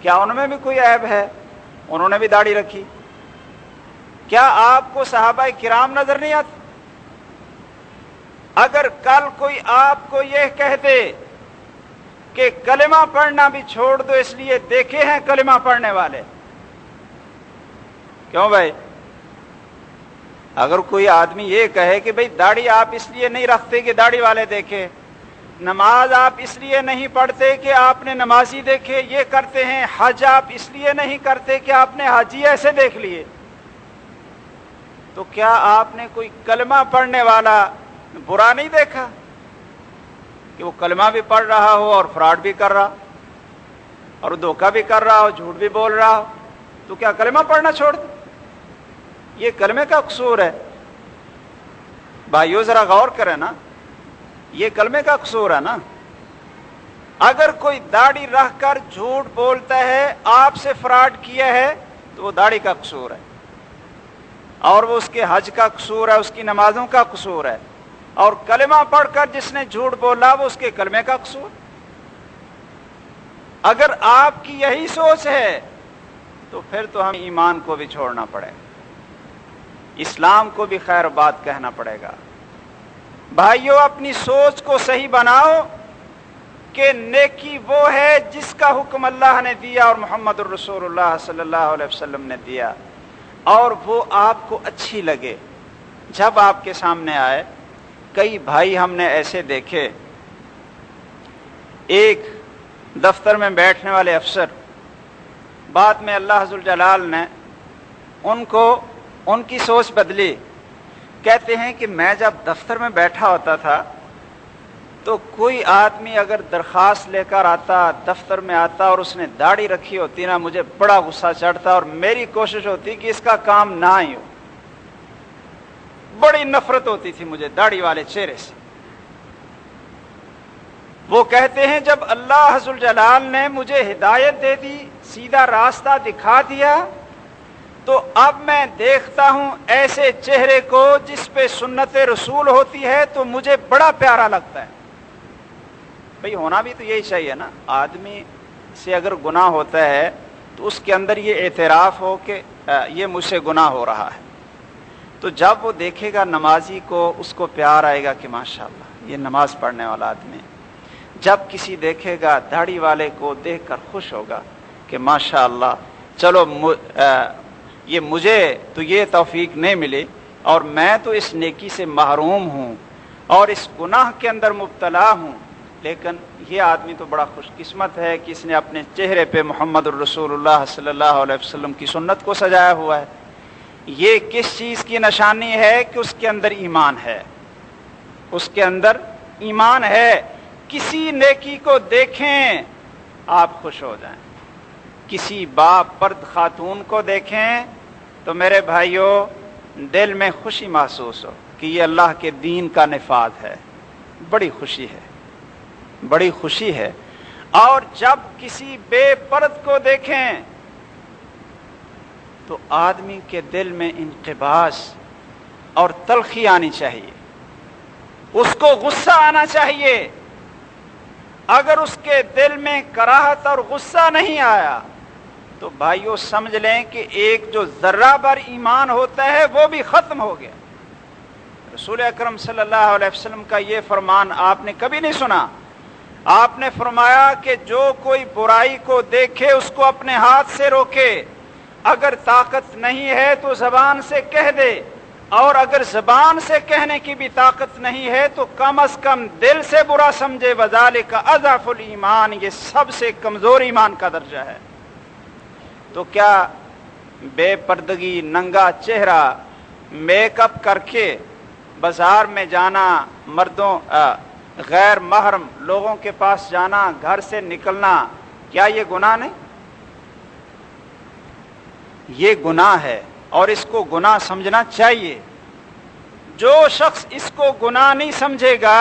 کیا ان میں بھی کوئی عیب ہے؟ انہوں نے بھی داڑھی رکھی۔ کیا آپ کو صحابہ کرام نظر نہیں آتے؟ اگر کل کوئی آپ کو یہ کہہ دے کہ کلمہ پڑھنا بھی چھوڑ دو اس لیے دیکھے ہیں کلمہ پڑھنے والے، کیوں بھائی؟ اگر کوئی آدمی یہ کہے کہ بھئی داڑھی آپ اس لیے نہیں رکھتے کہ داڑھی والے دیکھے، نماز آپ اس لیے نہیں پڑھتے کہ آپ نے نمازی دیکھے یہ کرتے ہیں، حج آپ اس لیے نہیں کرتے کہ آپ نے حاجی ایسے دیکھ لیے، تو کیا آپ نے کوئی کلمہ پڑھنے والا برا نہیں دیکھا کہ وہ کلمہ بھی پڑھ رہا ہو اور فراڈ بھی کر رہا اور دھوکہ بھی کر رہا ہو، جھوٹ بھی بول رہا ہو، تو کیا کلمہ پڑھنا چھوڑ دے؟ یہ کلمے کا قصور ہے۔ بھائیو ذرا غور کریں نا، یہ کلمے کا قصور ہے نا۔ اگر کوئی داڑھی رکھ کر جھوٹ بولتا ہے، آپ سے فراڈ کیا ہے، تو وہ داڑھی کا قصور ہے، اور وہ اس کے حج کا قصور ہے، اس کی نمازوں کا قصور ہے، اور کلمہ پڑھ کر جس نے جھوٹ بولا وہ اس کے کلمے کا قصور۔ اگر آپ کی یہی سوچ ہے تو پھر تو ہم ایمان کو بھی چھوڑنا پڑے گا، اسلام کو بھی خیر بات کہنا پڑے گا۔ بھائیو، اپنی سوچ کو صحیح بناؤ کہ نیکی وہ ہے جس کا حکم اللہ نے دیا اور محمد الرسول اللہ صلی اللہ علیہ وسلم نے دیا، اور وہ آپ کو اچھی لگے۔ جب آپ کے سامنے آئے، کئی بھائی ہم نے ایسے دیکھے، ایک دفتر میں بیٹھنے والے افسر، بعد میں اللہ ذوالجلال نے ان کی سوچ بدلی۔ کہتے ہیں کہ میں جب دفتر میں بیٹھا ہوتا تھا تو کوئی آدمی اگر درخواست لے کر آتا، دفتر میں آتا اور اس نے داڑھی رکھی ہوتی نا، مجھے بڑا غصہ چڑھتا اور میری کوشش ہوتی کہ اس کا کام نہ ہی ہو۔ بڑی نفرت ہوتی تھی مجھے داڑھی والے چہرے سے۔ وہ کہتے ہیں جب اللہ ذوالجلال نے مجھے ہدایت دے دی، سیدھا راستہ دکھا دیا، تو اب میں دیکھتا ہوں ایسے چہرے کو جس پہ سنت رسول ہوتی ہے تو مجھے بڑا پیارا لگتا ہے۔ بھئی ہونا بھی تو یہی چاہیے نا، آدمی سے اگر گناہ ہوتا ہے تو اس کے اندر یہ اعتراف ہو کہ یہ مجھ سے گناہ ہو رہا ہے، تو جب وہ دیکھے گا نمازی کو، اس کو پیار آئے گا کہ ماشاءاللہ یہ نماز پڑھنے والا آدمی ہے۔ جب کسی دیکھے گا داڑھی والے کو دیکھ کر خوش ہوگا کہ ماشاءاللہ چلو یہ مجھے تو یہ توفیق نہیں ملی اور میں تو اس نیکی سے محروم ہوں اور اس گناہ کے اندر مبتلا ہوں، لیکن یہ آدمی تو بڑا خوش قسمت ہے کہ اس نے اپنے چہرے پہ محمد الرسول اللہ صلی اللہ علیہ وسلم کی سنت کو سجایا ہوا ہے۔ یہ کس چیز کی نشانی ہے کہ اس کے اندر ایمان ہے، اس کے اندر ایمان ہے۔ کسی نیکی کو دیکھیں آپ خوش ہو جائیں، کسی باپرد خاتون کو دیکھیں تو میرے بھائیوں دل میں خوشی محسوس ہو کہ یہ اللہ کے دین کا نفاذ ہے، بڑی خوشی ہے، بڑی خوشی ہے۔ اور جب کسی بے پرد کو دیکھیں تو آدمی کے دل میں انقباض اور تلخی آنی چاہیے، اس کو غصہ آنا چاہیے۔ اگر اس کے دل میں کراہت اور غصہ نہیں آیا تو بھائیوں سمجھ لیں کہ ایک جو ذرہ بر ایمان ہوتا ہے وہ بھی ختم ہو گیا۔ رسول اکرم صلی اللہ علیہ وسلم کا یہ فرمان آپ نے کبھی نہیں سنا؟ آپ نے فرمایا کہ جو کوئی برائی کو دیکھے اس کو اپنے ہاتھ سے روکے، اگر طاقت نہیں ہے تو زبان سے کہہ دے، اور اگر زبان سے کہنے کی بھی طاقت نہیں ہے تو کم از کم دل سے برا سمجھے، وذالک اضعف الایمان، یہ سب سے کمزور ایمان کا درجہ ہے۔ تو کیا بے پردگی، ننگا چہرہ، میک اپ کر کے بازار میں جانا، مردوں غیر محرم لوگوں کے پاس جانا، گھر سے نکلنا، کیا یہ گناہ نہیں؟ یہ گناہ ہے اور اس کو گناہ سمجھنا چاہیے۔ جو شخص اس کو گناہ نہیں سمجھے گا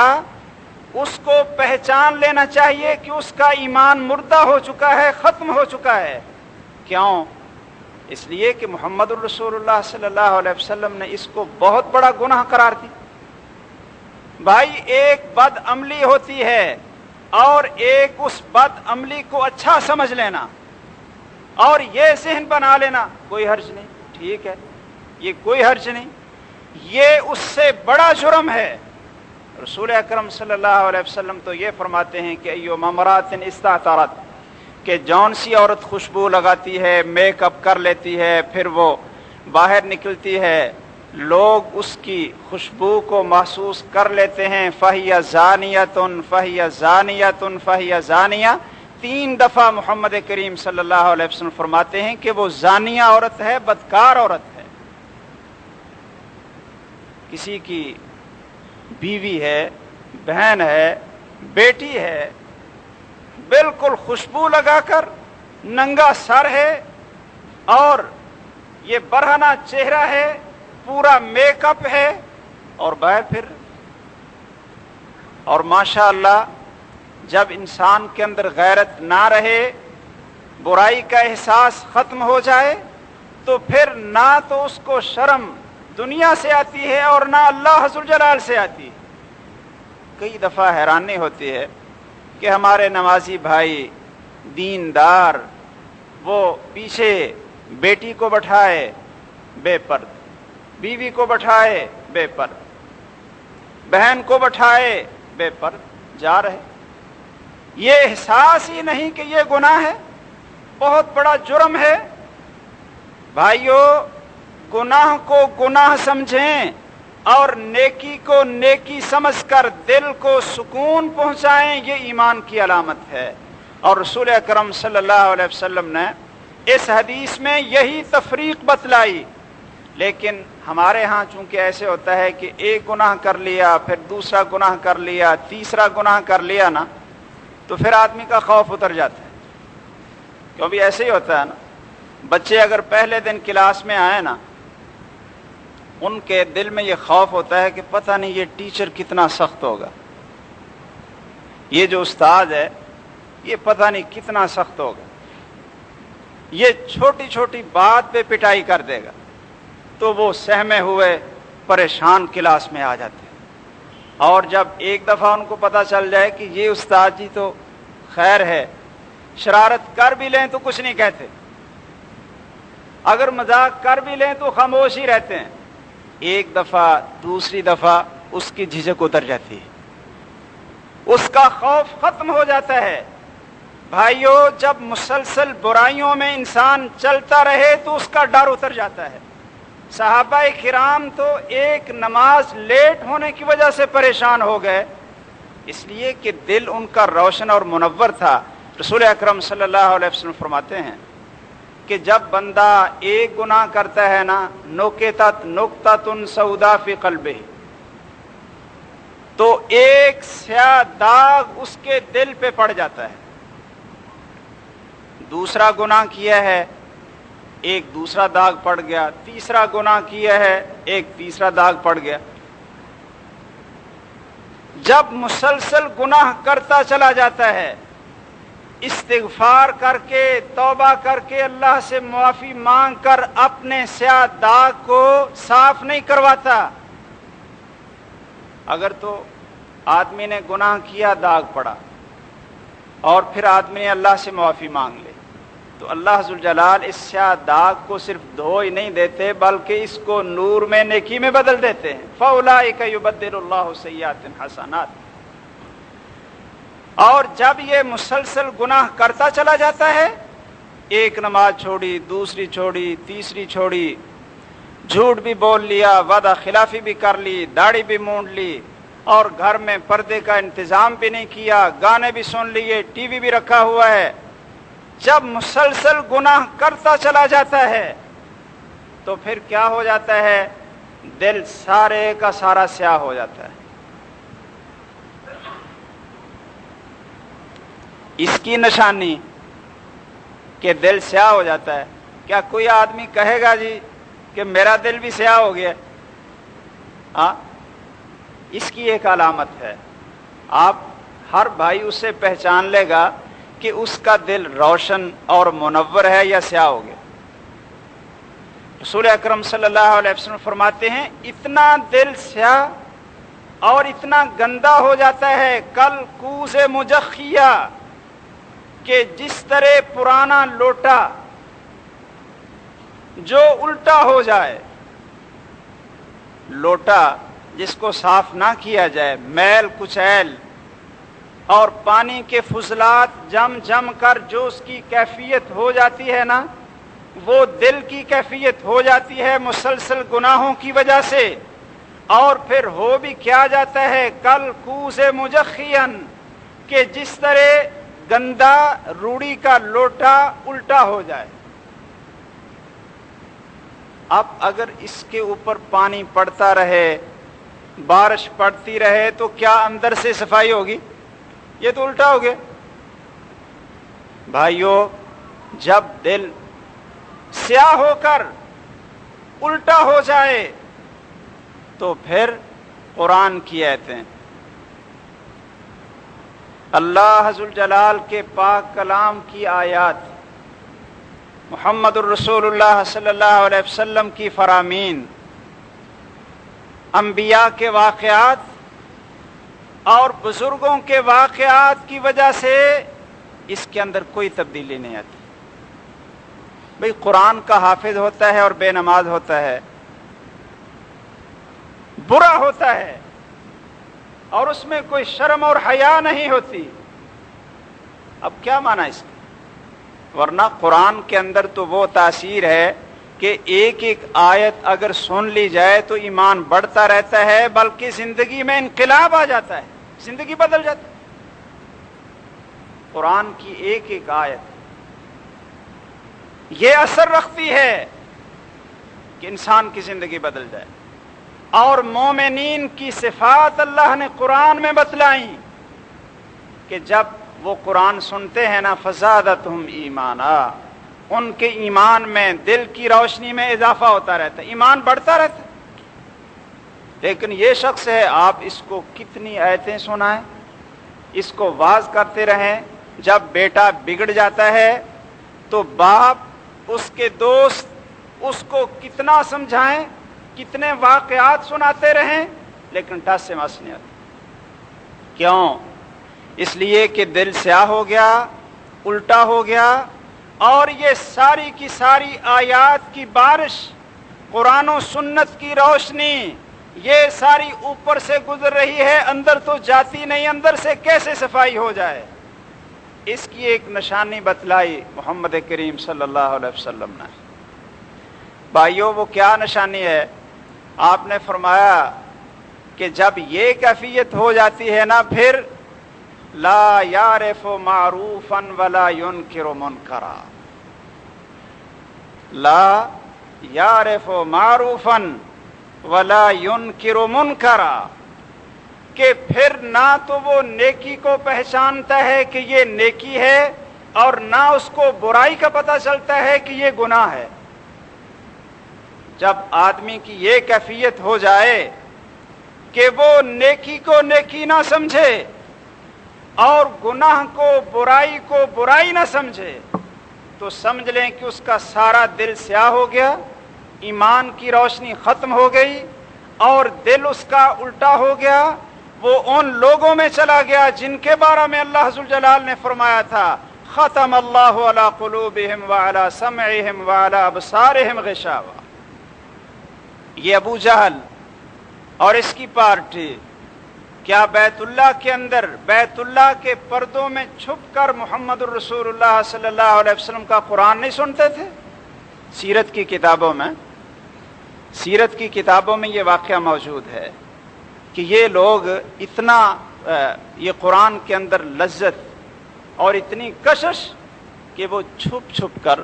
اس کو پہچان لینا چاہیے کہ اس کا ایمان مردہ ہو چکا ہے، ختم ہو چکا ہے۔ کیوں؟ اس لیے کہ محمد الرسول اللہ صلی اللہ علیہ وسلم نے اس کو بہت بڑا گناہ قرار دی۔ بھائی ایک بد عملی ہوتی ہے اور ایک اس بد عملی کو اچھا سمجھ لینا اور یہ ذہن بنا لینا کوئی حرج نہیں، ٹھیک ہے، یہ کوئی حرج نہیں، یہ اس سے بڑا جرم ہے۔ رسول اکرم صلی اللہ علیہ وسلم تو یہ فرماتے ہیں کہ ایو امرأۃ استعطرت، کہ جون سی عورت خوشبو لگاتی ہے، میک اپ کر لیتی ہے، پھر وہ باہر نکلتی ہے، لوگ اس کی خوشبو کو محسوس کر لیتے ہیں، فہی زانیۃ فہی زانیۃ فہی زانیہ، 3 دفعہ محمد کریم صلی اللہ علیہ وسلم فرماتے ہیں کہ وہ زانیہ عورت ہے، بدکار عورت ہے۔ کسی کی بیوی ہے، بہن ہے، بیٹی ہے، بالکل خوشبو لگا کر ننگا سر ہے اور یہ برہنہ چہرہ ہے، پورا میک اپ ہے اور باہر پھر، اور ماشاءاللہ جب انسان کے اندر غیرت نہ رہے، برائی کا احساس ختم ہو جائے تو پھر نہ تو اس کو شرم دنیا سے آتی ہے اور نہ اللہ حضر جلال سے آتی ہے۔ کئی دفعہ حیرانی ہوتی ہے کہ ہمارے نمازی بھائی دیندار وہ پیچھے بیٹی کو بٹھائے بے پرد، بیوی کو بٹھائے بے پرد، بہن کو بٹھائے بے پرد جا رہے، یہ احساس ہی نہیں کہ یہ گناہ ہے، بہت بڑا جرم ہے۔ بھائیو گناہ کو گناہ سمجھیں اور نیکی کو نیکی سمجھ کر دل کو سکون پہنچائیں، یہ ایمان کی علامت ہے۔ اور رسول اکرم صلی اللہ علیہ وسلم نے اس حدیث میں یہی تفریق بتلائی، لیکن ہمارے ہاں چونکہ ایسے ہوتا ہے کہ ایک گناہ کر لیا، پھر دوسرا گناہ کر لیا، تیسرا گناہ کر لیا نا، تو پھر آدمی کا خوف اتر جاتا ہے۔ کیوں بھی ایسے ہی ہوتا ہے نا، بچے اگر پہلے دن کلاس میں آئے نا، ان کے دل میں یہ خوف ہوتا ہے کہ پتہ نہیں یہ ٹیچر کتنا سخت ہوگا، یہ جو استاد ہے یہ پتہ نہیں کتنا سخت ہوگا، یہ چھوٹی چھوٹی بات پہ پٹائی کر دے گا، تو وہ سہمے ہوئے پریشان کلاس میں آ جاتے ہیں۔ اور جب ایک دفعہ ان کو پتہ چل جائے کہ یہ استاد جی تو خیر ہے، شرارت کر بھی لیں تو کچھ نہیں کہتے، اگر مذاق کر بھی لیں تو خاموش ہی رہتے ہیں۔ ایک دفعہ دوسری دفعہ اس کی جھجک اتر جاتی ہے، اس کا خوف ختم ہو جاتا ہے۔ بھائیو، جب مسلسل برائیوں میں انسان چلتا رہے تو اس کا ڈر اتر جاتا ہے۔ صحابہ کرام تو ایک نماز لیٹ ہونے کی وجہ سے پریشان ہو گئے، اس لیے کہ دل ان کا روشن اور منور تھا۔ رسول اکرم صلی اللہ علیہ وسلم فرماتے ہیں کہ جب بندہ ایک گناہ کرتا ہے نا، نکتت نکتۃ سودا فی قلبہ، تو ایک سیاہ داغ اس کے دل پہ پڑ جاتا ہے۔ دوسرا گناہ کیا ہے، ایک دوسرا داغ پڑ گیا، تیسرا گناہ کیا ہے، ایک تیسرا داغ پڑ گیا۔ جب مسلسل گناہ کرتا چلا جاتا ہے، استغفار کر کے توبہ کر کے اللہ سے معافی مانگ کر اپنے سیاہ داغ کو صاف نہیں کرواتا، اگر تو آدمی نے گناہ کیا، داغ پڑا، اور پھر آدمی نے اللہ سے معافی مانگ لی، تو اللہ ذوالجلال اس سیاہ داغ کو صرف دھو ہی نہیں دیتے بلکہ اس کو نور میں، نیکی میں بدل دیتے ہیں۔ فَأُولَٰئِكَ يُبَدِّلُ اللَّهُ سَيِّئَاتِهِمْ حَسَنَاتٍ۔ اور جب یہ مسلسل گناہ کرتا چلا جاتا ہے، ایک نماز چھوڑی، دوسری چھوڑی، تیسری چھوڑی، جھوٹ بھی بول لیا، وعدہ خلافی بھی کر لی، داڑھی بھی مونڈ لی، اور گھر میں پردے کا انتظام بھی نہیں کیا، گانے بھی سن لیے، ٹی وی بھی رکھا ہوا ہے، جب مسلسل گناہ کرتا چلا جاتا ہے تو پھر کیا ہو جاتا ہے؟ دل سارے کا سارا سیاہ ہو جاتا ہے۔ اس کی نشانی کہ دل سیاہ ہو جاتا ہے، کیا کوئی آدمی کہے گا جی کہ میرا دل بھی سیاہ ہو گیا؟ ہاں، اس کی ایک علامت ہے، آپ ہر بھائی اسے پہچان لے گا کہ اس کا دل روشن اور منور ہے یا سیاہ ہو گیا۔ رسول اکرم صلی اللہ علیہ وسلم فرماتے ہیں اتنا دل سیاہ اور اتنا گندا ہو جاتا ہے کل کوز مجخیہ، کہ جس طرح پرانا لوٹا جو الٹا ہو جائے، لوٹا جس کو صاف نہ کیا جائے، میل کچیل اور پانی کے فضلات جم جم کر جو اس کی کیفیت ہو جاتی ہے نا، وہ دل کی کیفیت ہو جاتی ہے مسلسل گناہوں کی وجہ سے۔ اور پھر ہو بھی کیا جاتا ہے کل کوز مجخین، کہ جس طرح گندا روڑی کا لوٹا الٹا ہو جائے۔ اب اگر اس کے اوپر پانی پڑتا رہے، بارش پڑتی رہے، تو کیا اندر سے صفائی ہوگی؟ یہ تو الٹا ہو گیا۔ بھائیو، جب دل سیاہ ہو کر الٹا ہو جائے تو پھر قرآن کی آیتیں، اللہ ذوالجلال کے پاک کلام کی آیات، محمد الرسول اللہ صلی اللہ علیہ وسلم کی فرامین، انبیاء کے واقعات اور بزرگوں کے واقعات کی وجہ سے اس کے اندر کوئی تبدیلی نہیں آتی۔ بھئی قرآن کا حافظ ہوتا ہے اور بے نماز ہوتا ہے، برا ہوتا ہے اور اس میں کوئی شرم اور حیا نہیں ہوتی، اب کیا معنی اس کا؟ ورنہ قرآن کے اندر تو وہ تاثیر ہے کہ ایک ایک آیت اگر سن لی جائے تو ایمان بڑھتا رہتا ہے، بلکہ زندگی میں انقلاب آ جاتا ہے، زندگی بدل جاتی ہے۔ قرآن کی ایک ایک آیت یہ اثر رکھتی ہے کہ انسان کی زندگی بدل جائے۔ اور مومنین کی صفات اللہ نے قرآن میں بتلائیں کہ جب وہ قرآن سنتے ہیں نا، فزادتہم ایمانا، ان کے ایمان میں، دل کی روشنی میں اضافہ ہوتا رہتا ہے، ایمان بڑھتا رہتا ہے۔ لیکن یہ شخص ہے، آپ اس کو کتنی آیتیں سنائیں، اس کو واعظ کرتے رہیں، جب بیٹا بگڑ جاتا ہے تو باپ، اس کے دوست اس کو کتنا سمجھائیں، کتنے واقعات سناتے رہیں، لیکن ٹس سے مس نہیں آتی۔ کیوں؟ اس لیے کہ دل سیاہ ہو گیا، الٹا ہو گیا، اور یہ ساری کی ساری آیات کی بارش، قرآن و سنت کی روشنی یہ ساری اوپر سے گزر رہی ہے، اندر تو جاتی نہیں، اندر سے کیسے صفائی ہو جائے؟ اس کی ایک نشانی بتلائی محمد کریم صلی اللہ علیہ وسلم نے۔ بھائیو، وہ کیا نشانی ہے؟ آپ نے فرمایا کہ جب یہ کیفیت ہو جاتی ہے نا، پھر لا یعرف معروفا ولا ینکر منکرا، لا یعرف معروفا ولا ینکر منکرا، کہ پھر نہ تو وہ نیکی کو پہچانتا ہے کہ یہ نیکی ہے، اور نہ اس کو برائی کا پتہ چلتا ہے کہ یہ گناہ ہے۔ جب آدمی کی یہ کیفیت ہو جائے کہ وہ نیکی کو نیکی نہ سمجھے اور گناہ کو برائی نہ سمجھے، تو سمجھ لیں کہ اس کا سارا دل سیاہ ہو گیا، ایمان کی روشنی ختم ہو گئی، اور دل اس کا الٹا ہو گیا، وہ ان لوگوں میں چلا گیا جن کے بارے میں اللہ ذوالجلال نے فرمایا تھا ختم اللہ علی قلوبہم وعلی سمعہم وعلی ابصارہم غشاوہ۔ یہ ابو جہل اور اس کی پارٹی کیا بیت اللہ کے اندر، بیت اللہ کے پردوں میں چھپ کر محمد الرسول اللہ صلی اللہ علیہ وسلم کا قرآن نہیں سنتے تھے؟ سیرت کی کتابوں میں یہ واقعہ موجود ہے کہ یہ لوگ اتنا یہ قرآن کے اندر لذت اور اتنی کشش کہ وہ چھپ چھپ کر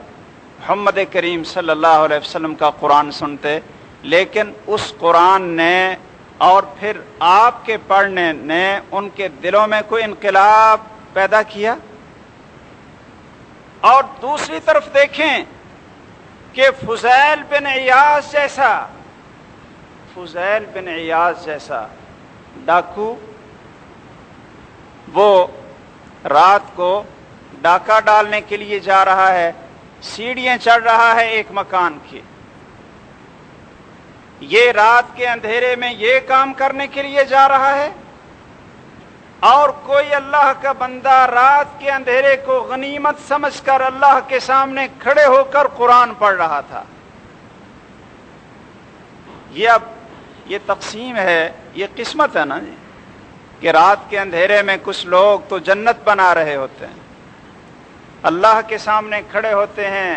محمد کریم صلی اللہ علیہ وسلم کا قرآن سنتے، لیکن اس قرآن نے اور پھر آپ کے پڑھنے نے ان کے دلوں میں کوئی انقلاب پیدا کیا۔ اور دوسری طرف دیکھیں کہ فضیل بن عیاض جیسا ڈاکو، وہ رات کو ڈاکہ ڈالنے کے لیے جا رہا ہے، سیڑھیاں چڑھ رہا ہے ایک مکان کی، یہ رات کے اندھیرے میں یہ کام کرنے کے لیے جا رہا ہے، اور کوئی اللہ کا بندہ رات کے اندھیرے کو غنیمت سمجھ کر اللہ کے سامنے کھڑے ہو کر قرآن پڑھ رہا تھا۔ یہ تقسیم ہے، یہ قسمت ہے نا جی، کہ رات کے اندھیرے میں کچھ لوگ تو جنت بنا رہے ہوتے ہیں، اللہ کے سامنے کھڑے ہوتے ہیں،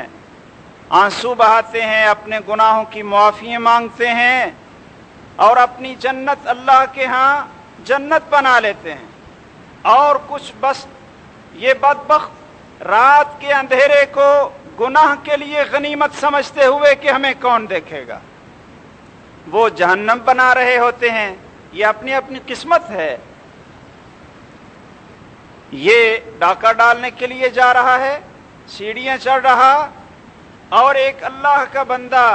آنسو بہاتے ہیں، اپنے گناہوں کی معافی مانگتے ہیں، اور اپنی جنت اللہ کے ہاں جنت بنا لیتے ہیں، اور کچھ بس یہ بدبخت رات کے اندھیرے کو گناہ کے لیے غنیمت سمجھتے ہوئے کہ ہمیں کون دیکھے گا، وہ جہنم بنا رہے ہوتے ہیں۔ یہ اپنی اپنی قسمت ہے۔ یہ ڈاکہ ڈالنے کے لیے جا رہا ہے، سیڑھیاں چڑھ رہا، اور ایک اللہ کا بندہ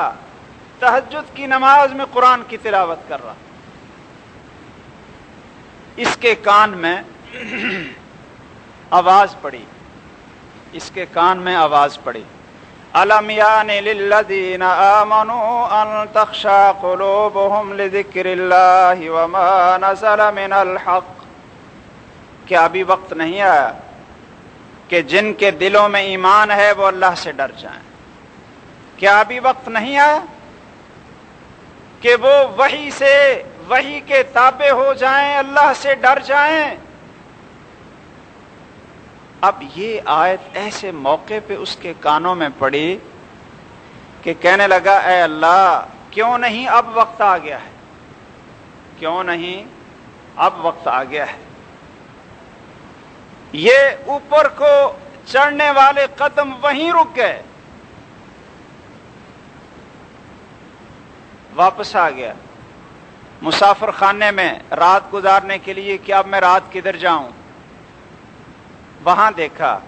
تہجد کی نماز میں قرآن کی تلاوت کر رہا، اس کے کان میں آواز پڑی، الم یان للذین آمنوا ان تخشع قلوبهم لذکر اللہ وما نزل من الحق، کیا ابھی وقت نہیں آیا کہ جن کے دلوں میں ایمان ہے وہ اللہ سے ڈر جائیں؟ کیا ابھی وقت نہیں آیا کہ وہ وحی کے تابع ہو جائیں، اللہ سے ڈر جائیں؟ اب یہ آیت ایسے موقع پہ اس کے کانوں میں پڑی کہ کہنے لگا اے اللہ، کیوں نہیں اب وقت آ گیا ہے، کیوں نہیں اب وقت آ گیا ہے۔ یہ اوپر کو چڑھنے والے قدم وہیں رک گئے، واپس آ گیا مسافر خانے میں رات گزارنے کے لیے کہ اب میں رات کدھر جاؤں۔ وہاں دیکھا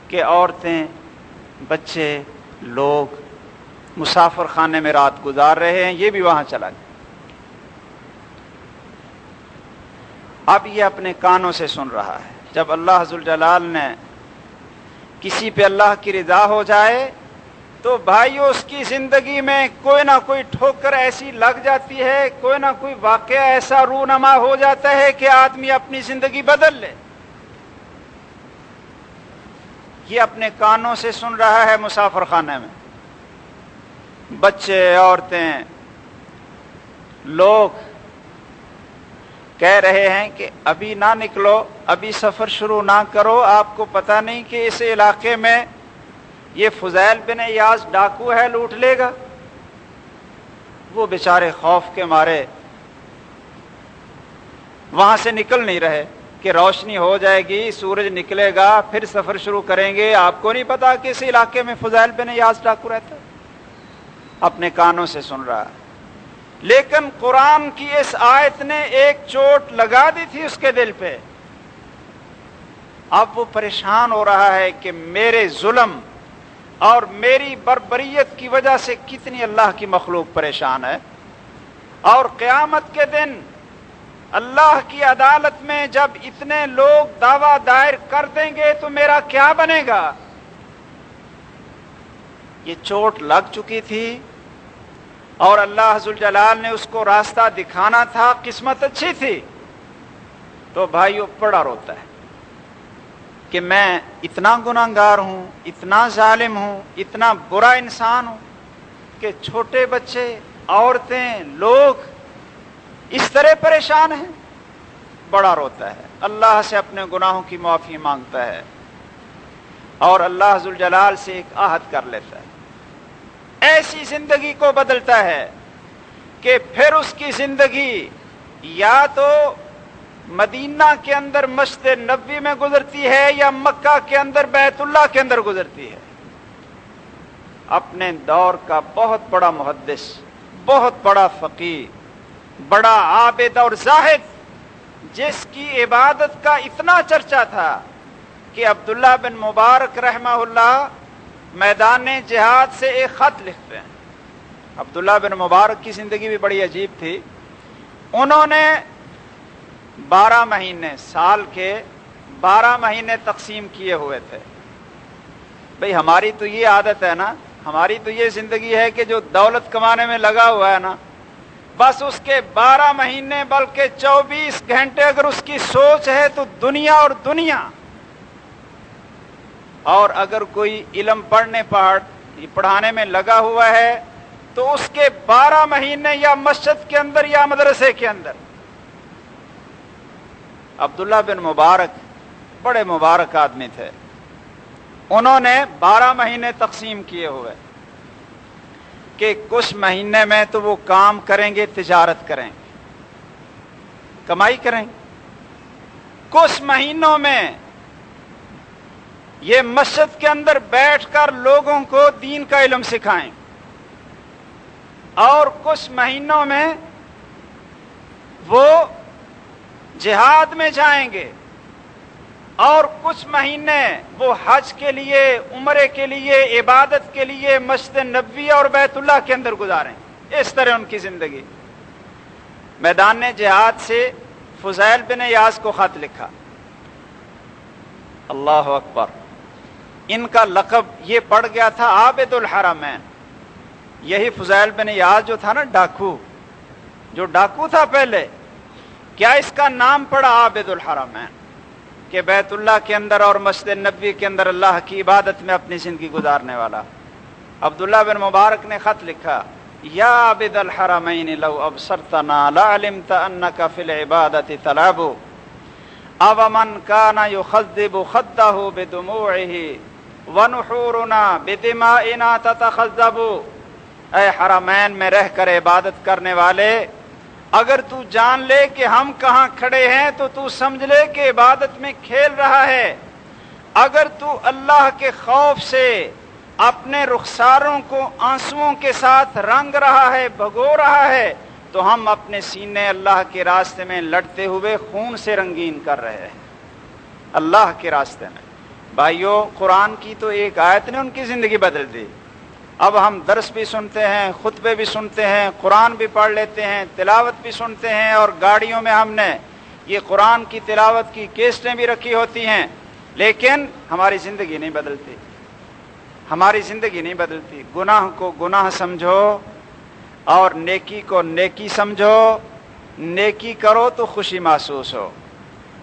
کہ عورتیں، بچے، لوگ مسافر خانے میں رات گزار رہے ہیں، یہ بھی وہاں چلا گیا۔ اب یہ اپنے کانوں سے سن رہا ہے۔ جب اللہ ذوالجلال نے کسی پہ اللہ کی رضا ہو جائے تو بھائیو اس کی زندگی میں کوئی نہ کوئی ٹھوکر ایسی لگ جاتی ہے، کوئی نہ کوئی واقعہ ایسا رونما ہو جاتا ہے کہ آدمی اپنی زندگی بدل لے۔ یہ اپنے کانوں سے سن رہا ہے مسافر خانے میں، بچے، عورتیں، لوگ کہہ رہے ہیں کہ ابھی نہ نکلو، ابھی سفر شروع نہ کرو، آپ کو پتہ نہیں کہ اس علاقے میں یہ فضیل بن ایاز ڈاکو ہے، لوٹ لے گا۔ وہ بیچارے خوف کے مارے وہاں سے نکل نہیں رہے کہ روشنی ہو جائے گی، سورج نکلے گا، پھر سفر شروع کریں گے۔ آپ کو نہیں پتا کہ اس علاقے میں فضیل بن ایاز ڈاکو رہتا ہے؟ اپنے کانوں سے سن رہا ہے، لیکن قرآن کی اس آیت نے ایک چوٹ لگا دی تھی اس کے دل پہ۔ اب وہ پریشان ہو رہا ہے کہ میرے ظلم اور میری بربریت کی وجہ سے کتنی اللہ کی مخلوق پریشان ہے، اور قیامت کے دن اللہ کی عدالت میں جب اتنے لوگ دعویٰ دائر کر دیں گے تو میرا کیا بنے گا؟ یہ چوٹ لگ چکی تھی اور اللہ ذوالجلال نے اس کو راستہ دکھانا تھا، قسمت اچھی تھی۔ تو بھائیو بڑا روتا ہے کہ میں اتنا گناہگار ہوں، اتنا ظالم ہوں، اتنا برا انسان ہوں کہ چھوٹے بچے، عورتیں، لوگ اس طرح پریشان ہیں۔ بڑا روتا ہے، اللہ سے اپنے گناہوں کی معافی مانگتا ہے اور اللہ ذوالجلال سے ایک عہد کر لیتا ہے، ایسی زندگی کو بدلتا ہے کہ پھر اس کی زندگی یا تو مدینہ کے اندر مسجد نبوی میں گزرتی ہے یا مکہ کے اندر بیت اللہ کے اندر گزرتی ہے۔ اپنے دور کا بہت بڑا محدث، بہت بڑا فقیہ، بڑا عابد اور زاہد، جس کی عبادت کا اتنا چرچا تھا کہ عبداللہ بن مبارک رحمہ اللہ میدان جہاد سے ایک خط لکھتے ہیں۔ عبداللہ بن مبارک کی زندگی بھی بڑی عجیب تھی۔ انہوں نے 12 مہینے، سال کے 12 مہینے تقسیم کیے ہوئے تھے۔ بھئی ہماری تو یہ عادت ہے نا، ہماری تو یہ زندگی ہے کہ جو دولت کمانے میں لگا ہوا ہے نا، بس اس کے 12 مہینے بلکہ 24 گھنٹے اگر اس کی سوچ ہے تو دنیا اور دنیا، اور اگر کوئی علم پڑھانے میں لگا ہوا ہے تو اس کے 12 مہینے یا مسجد کے اندر یا مدرسے کے اندر۔ عبداللہ بن مبارک بڑے مبارک آدمی تھے، انہوں نے 12 مہینے تقسیم کیے ہوئے کہ کچھ مہینے میں تو وہ کام کریں گے، تجارت کریں گے، کمائی کریں گے، کچھ مہینوں میں یہ مسجد کے اندر بیٹھ کر لوگوں کو دین کا علم سکھائیں، اور کچھ مہینوں میں وہ جہاد میں جائیں گے، اور کچھ مہینے وہ حج کے لیے، عمرے کے لیے، عبادت کے لیے مسجد نبوی اور بیت اللہ کے اندر گزاریں۔ اس طرح ان کی زندگی۔ میدان جہاد سے فضیل بن ایاز کو خط لکھا۔ اللہ اکبر، ان کا لقب یہ پڑ گیا تھا عابد الحرمین۔ یہی فضیل بن ایاز جو تھا نا ڈاکو، جو ڈاکو تھا پہلے، کیا اس کا نام پڑا عابد الحرمین، کہ بیت اللہ کے اندر اور مسجد نبوی کے اندر اللہ کی عبادت میں اپنی زندگی گزارنے والا۔ عبداللہ بن مبارک نے خط لکھا، یا عابد الحرمین لو ابصرتنا لعلمت انک فی العبادت تلعب او من کان یخذب خدہ بدموعہ ونحورنا بدمائنا تتخذب۔ اے حرمین میں رہ کر عبادت کرنے والے، اگر تو جان لے کہ ہم کہاں کھڑے ہیں تو تو سمجھ لے کہ عبادت میں کھیل رہا ہے۔ اگر تو اللہ کے خوف سے اپنے رخساروں کو آنسوؤں کے ساتھ رنگ رہا ہے، بھگو رہا ہے، تو ہم اپنے سینے اللہ کے راستے میں لڑتے ہوئے خون سے رنگین کر رہے ہیں، اللہ کے راستے میں۔ بھائیو، قرآن کی تو ایک آیت نے ان کی زندگی بدل دی۔ اب ہم درس بھی سنتے ہیں، خطبے بھی سنتے ہیں، قرآن بھی پڑھ لیتے ہیں، تلاوت بھی سنتے ہیں، اور گاڑیوں میں ہم نے یہ قرآن کی تلاوت کی کیسٹیں بھی رکھی ہوتی ہیں، لیکن ہماری زندگی نہیں بدلتی، ہماری زندگی نہیں بدلتی۔ گناہ کو گناہ سمجھو اور نیکی کو نیکی سمجھو، نیکی کرو تو خوشی محسوس ہو،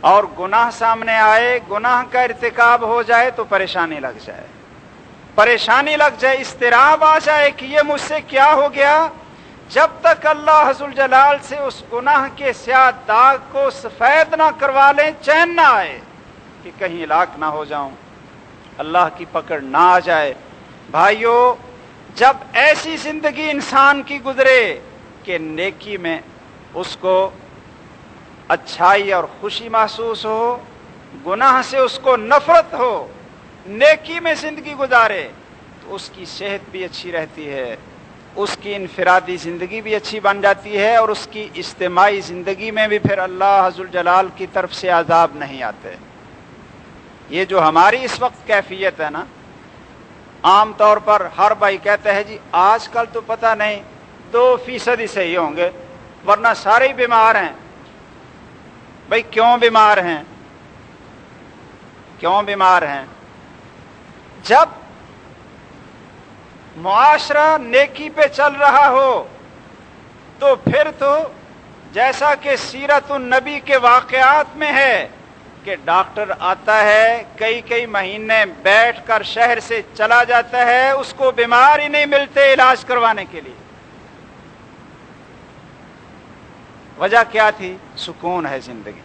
اور گناہ سامنے آئے، گناہ کا ارتکاب ہو جائے تو پریشانی لگ جائے، پریشانی لگ جائے، اضطراب آ جائے کہ یہ مجھ سے کیا ہو گیا۔ جب تک اللہ ذوالجلال سے اس گناہ کے سیاہ داغ کو سفید نہ کروا لیں، چین نہ آئے کہ کہیں ہلاک نہ ہو جاؤں، اللہ کی پکڑ نہ آ جائے۔ بھائیو، جب ایسی زندگی انسان کی گزرے کہ نیکی میں اس کو اچھائی اور خوشی محسوس ہو، گناہ سے اس کو نفرت ہو، نیکی میں زندگی گزارے، تو اس کی صحت بھی اچھی رہتی ہے، اس کی انفرادی زندگی بھی اچھی بن جاتی ہے، اور اس کی اجتماعی زندگی میں بھی پھر اللہ ذوالجلال کی طرف سے عذاب نہیں آتے۔ یہ جو ہماری اس وقت کیفیت ہے نا، عام طور پر ہر بھائی کہتا ہے جی آج کل تو پتہ نہیں 2% ہی صحیح ہوں گے ورنہ سارے ہی بیمار ہیں۔ بھائی کیوں بیمار ہیں؟ کیوں بیمار ہیں؟ جب معاشرہ نیکی پہ چل رہا ہو تو پھر تو جیسا کہ سیرت النبی کے واقعات میں ہے کہ ڈاکٹر آتا ہے، کئی مہینے بیٹھ کر شہر سے چلا جاتا ہے، اس کو بیمار ہی نہیں ملتے علاج کروانے کے لیے۔ وجہ کیا تھی؟ سکون ہے زندگی۔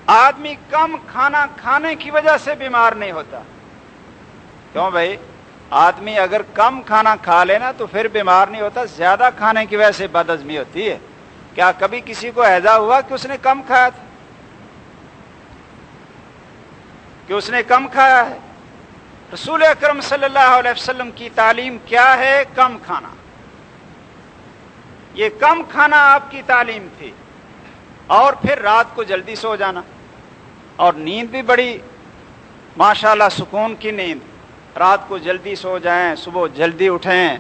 آدمی کم کھانا کھانے کی وجہ سے بیمار نہیں ہوتا۔ کیوں بھائی؟ آدمی اگر کم کھانا کھا لینا تو پھر بیمار نہیں ہوتا، زیادہ کھانے کی وجہ سے بدہضمی ہوتی ہے۔ کیا کبھی کسی کو ایسا ہوا کہ اس نے کم کھایا تھا، کہ اس نے کم کھایا ہے؟ رسول اکرم صلی اللہ علیہ وسلم کی تعلیم کیا ہے؟ کم کھانا۔ یہ کم کھانا آپ کی تعلیم تھی، اور پھر رات کو جلدی سو جانا، اور نیند بھی بڑی ماشاءاللہ سکون کی نیند، رات کو جلدی سو جائیں، صبح جلدی اٹھیں،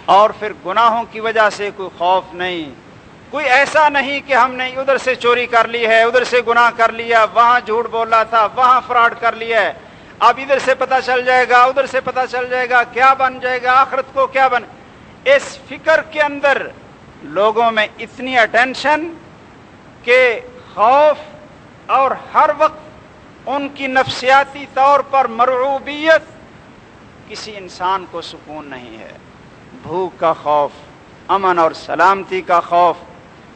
اور پھر گناہوں کی وجہ سے کوئی خوف نہیں، کوئی ایسا نہیں کہ ہم نے ادھر سے چوری کر لی ہے، ادھر سے گناہ کر لیا، وہاں جھوٹ بولا تھا، وہاں فراڈ کر لیا ہے، اب ادھر سے پتہ چل جائے گا، ادھر سے پتہ چل جائے گا، کیا بن جائے گا، آخرت کو کیا بن۔ اس فکر کے اندر لوگوں میں اتنی اٹینشن کہ خوف، اور ہر وقت ان کی نفسیاتی طور پر مرعوبیت، کسی انسان کو سکون نہیں ہے۔ بھوک کا خوف، امن اور سلامتی کا خوف،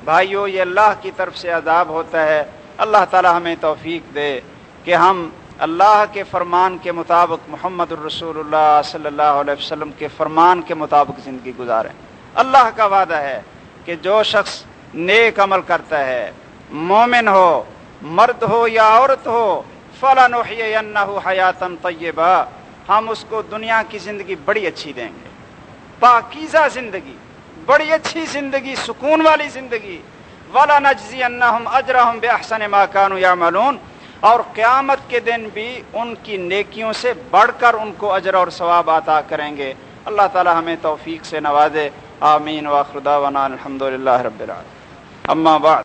بھائیو یہ اللہ کی طرف سے عذاب ہوتا ہے۔ اللہ تعالی ہمیں توفیق دے کہ ہم اللہ کے فرمان کے مطابق، محمد الرسول اللہ صلی اللہ علیہ وسلم کے فرمان کے مطابق زندگی گزاریں۔ اللہ کا وعدہ ہے کہ جو شخص نیک عمل کرتا ہے، مومن ہو، مرد ہو یا عورت ہو، فَلَنُحْيِيَنَّهُ حَيَاةً طَيِّبَةً، ہم اس کو دنیا کی زندگی بڑی اچھی دیں گے، پاکیزہ زندگی، بڑی اچھی زندگی، سکون والی زندگی۔ وَلَنَجْزِيَنَّهُمْ أَجْرَهُمْ بِأَحْسَنِ مَا كَانُوا يَعْمَلُونَ، اور قیامت کے دن بھی ان کی نیکیوں سے بڑھ کر ان کو اجر اور ثواب عطا کریں گے۔ اللہ تعالی ہمیں توفیق سے نوازے، آمین۔ وآخر دعوانا الحمدللہ رب العالمین۔ اما بعد۔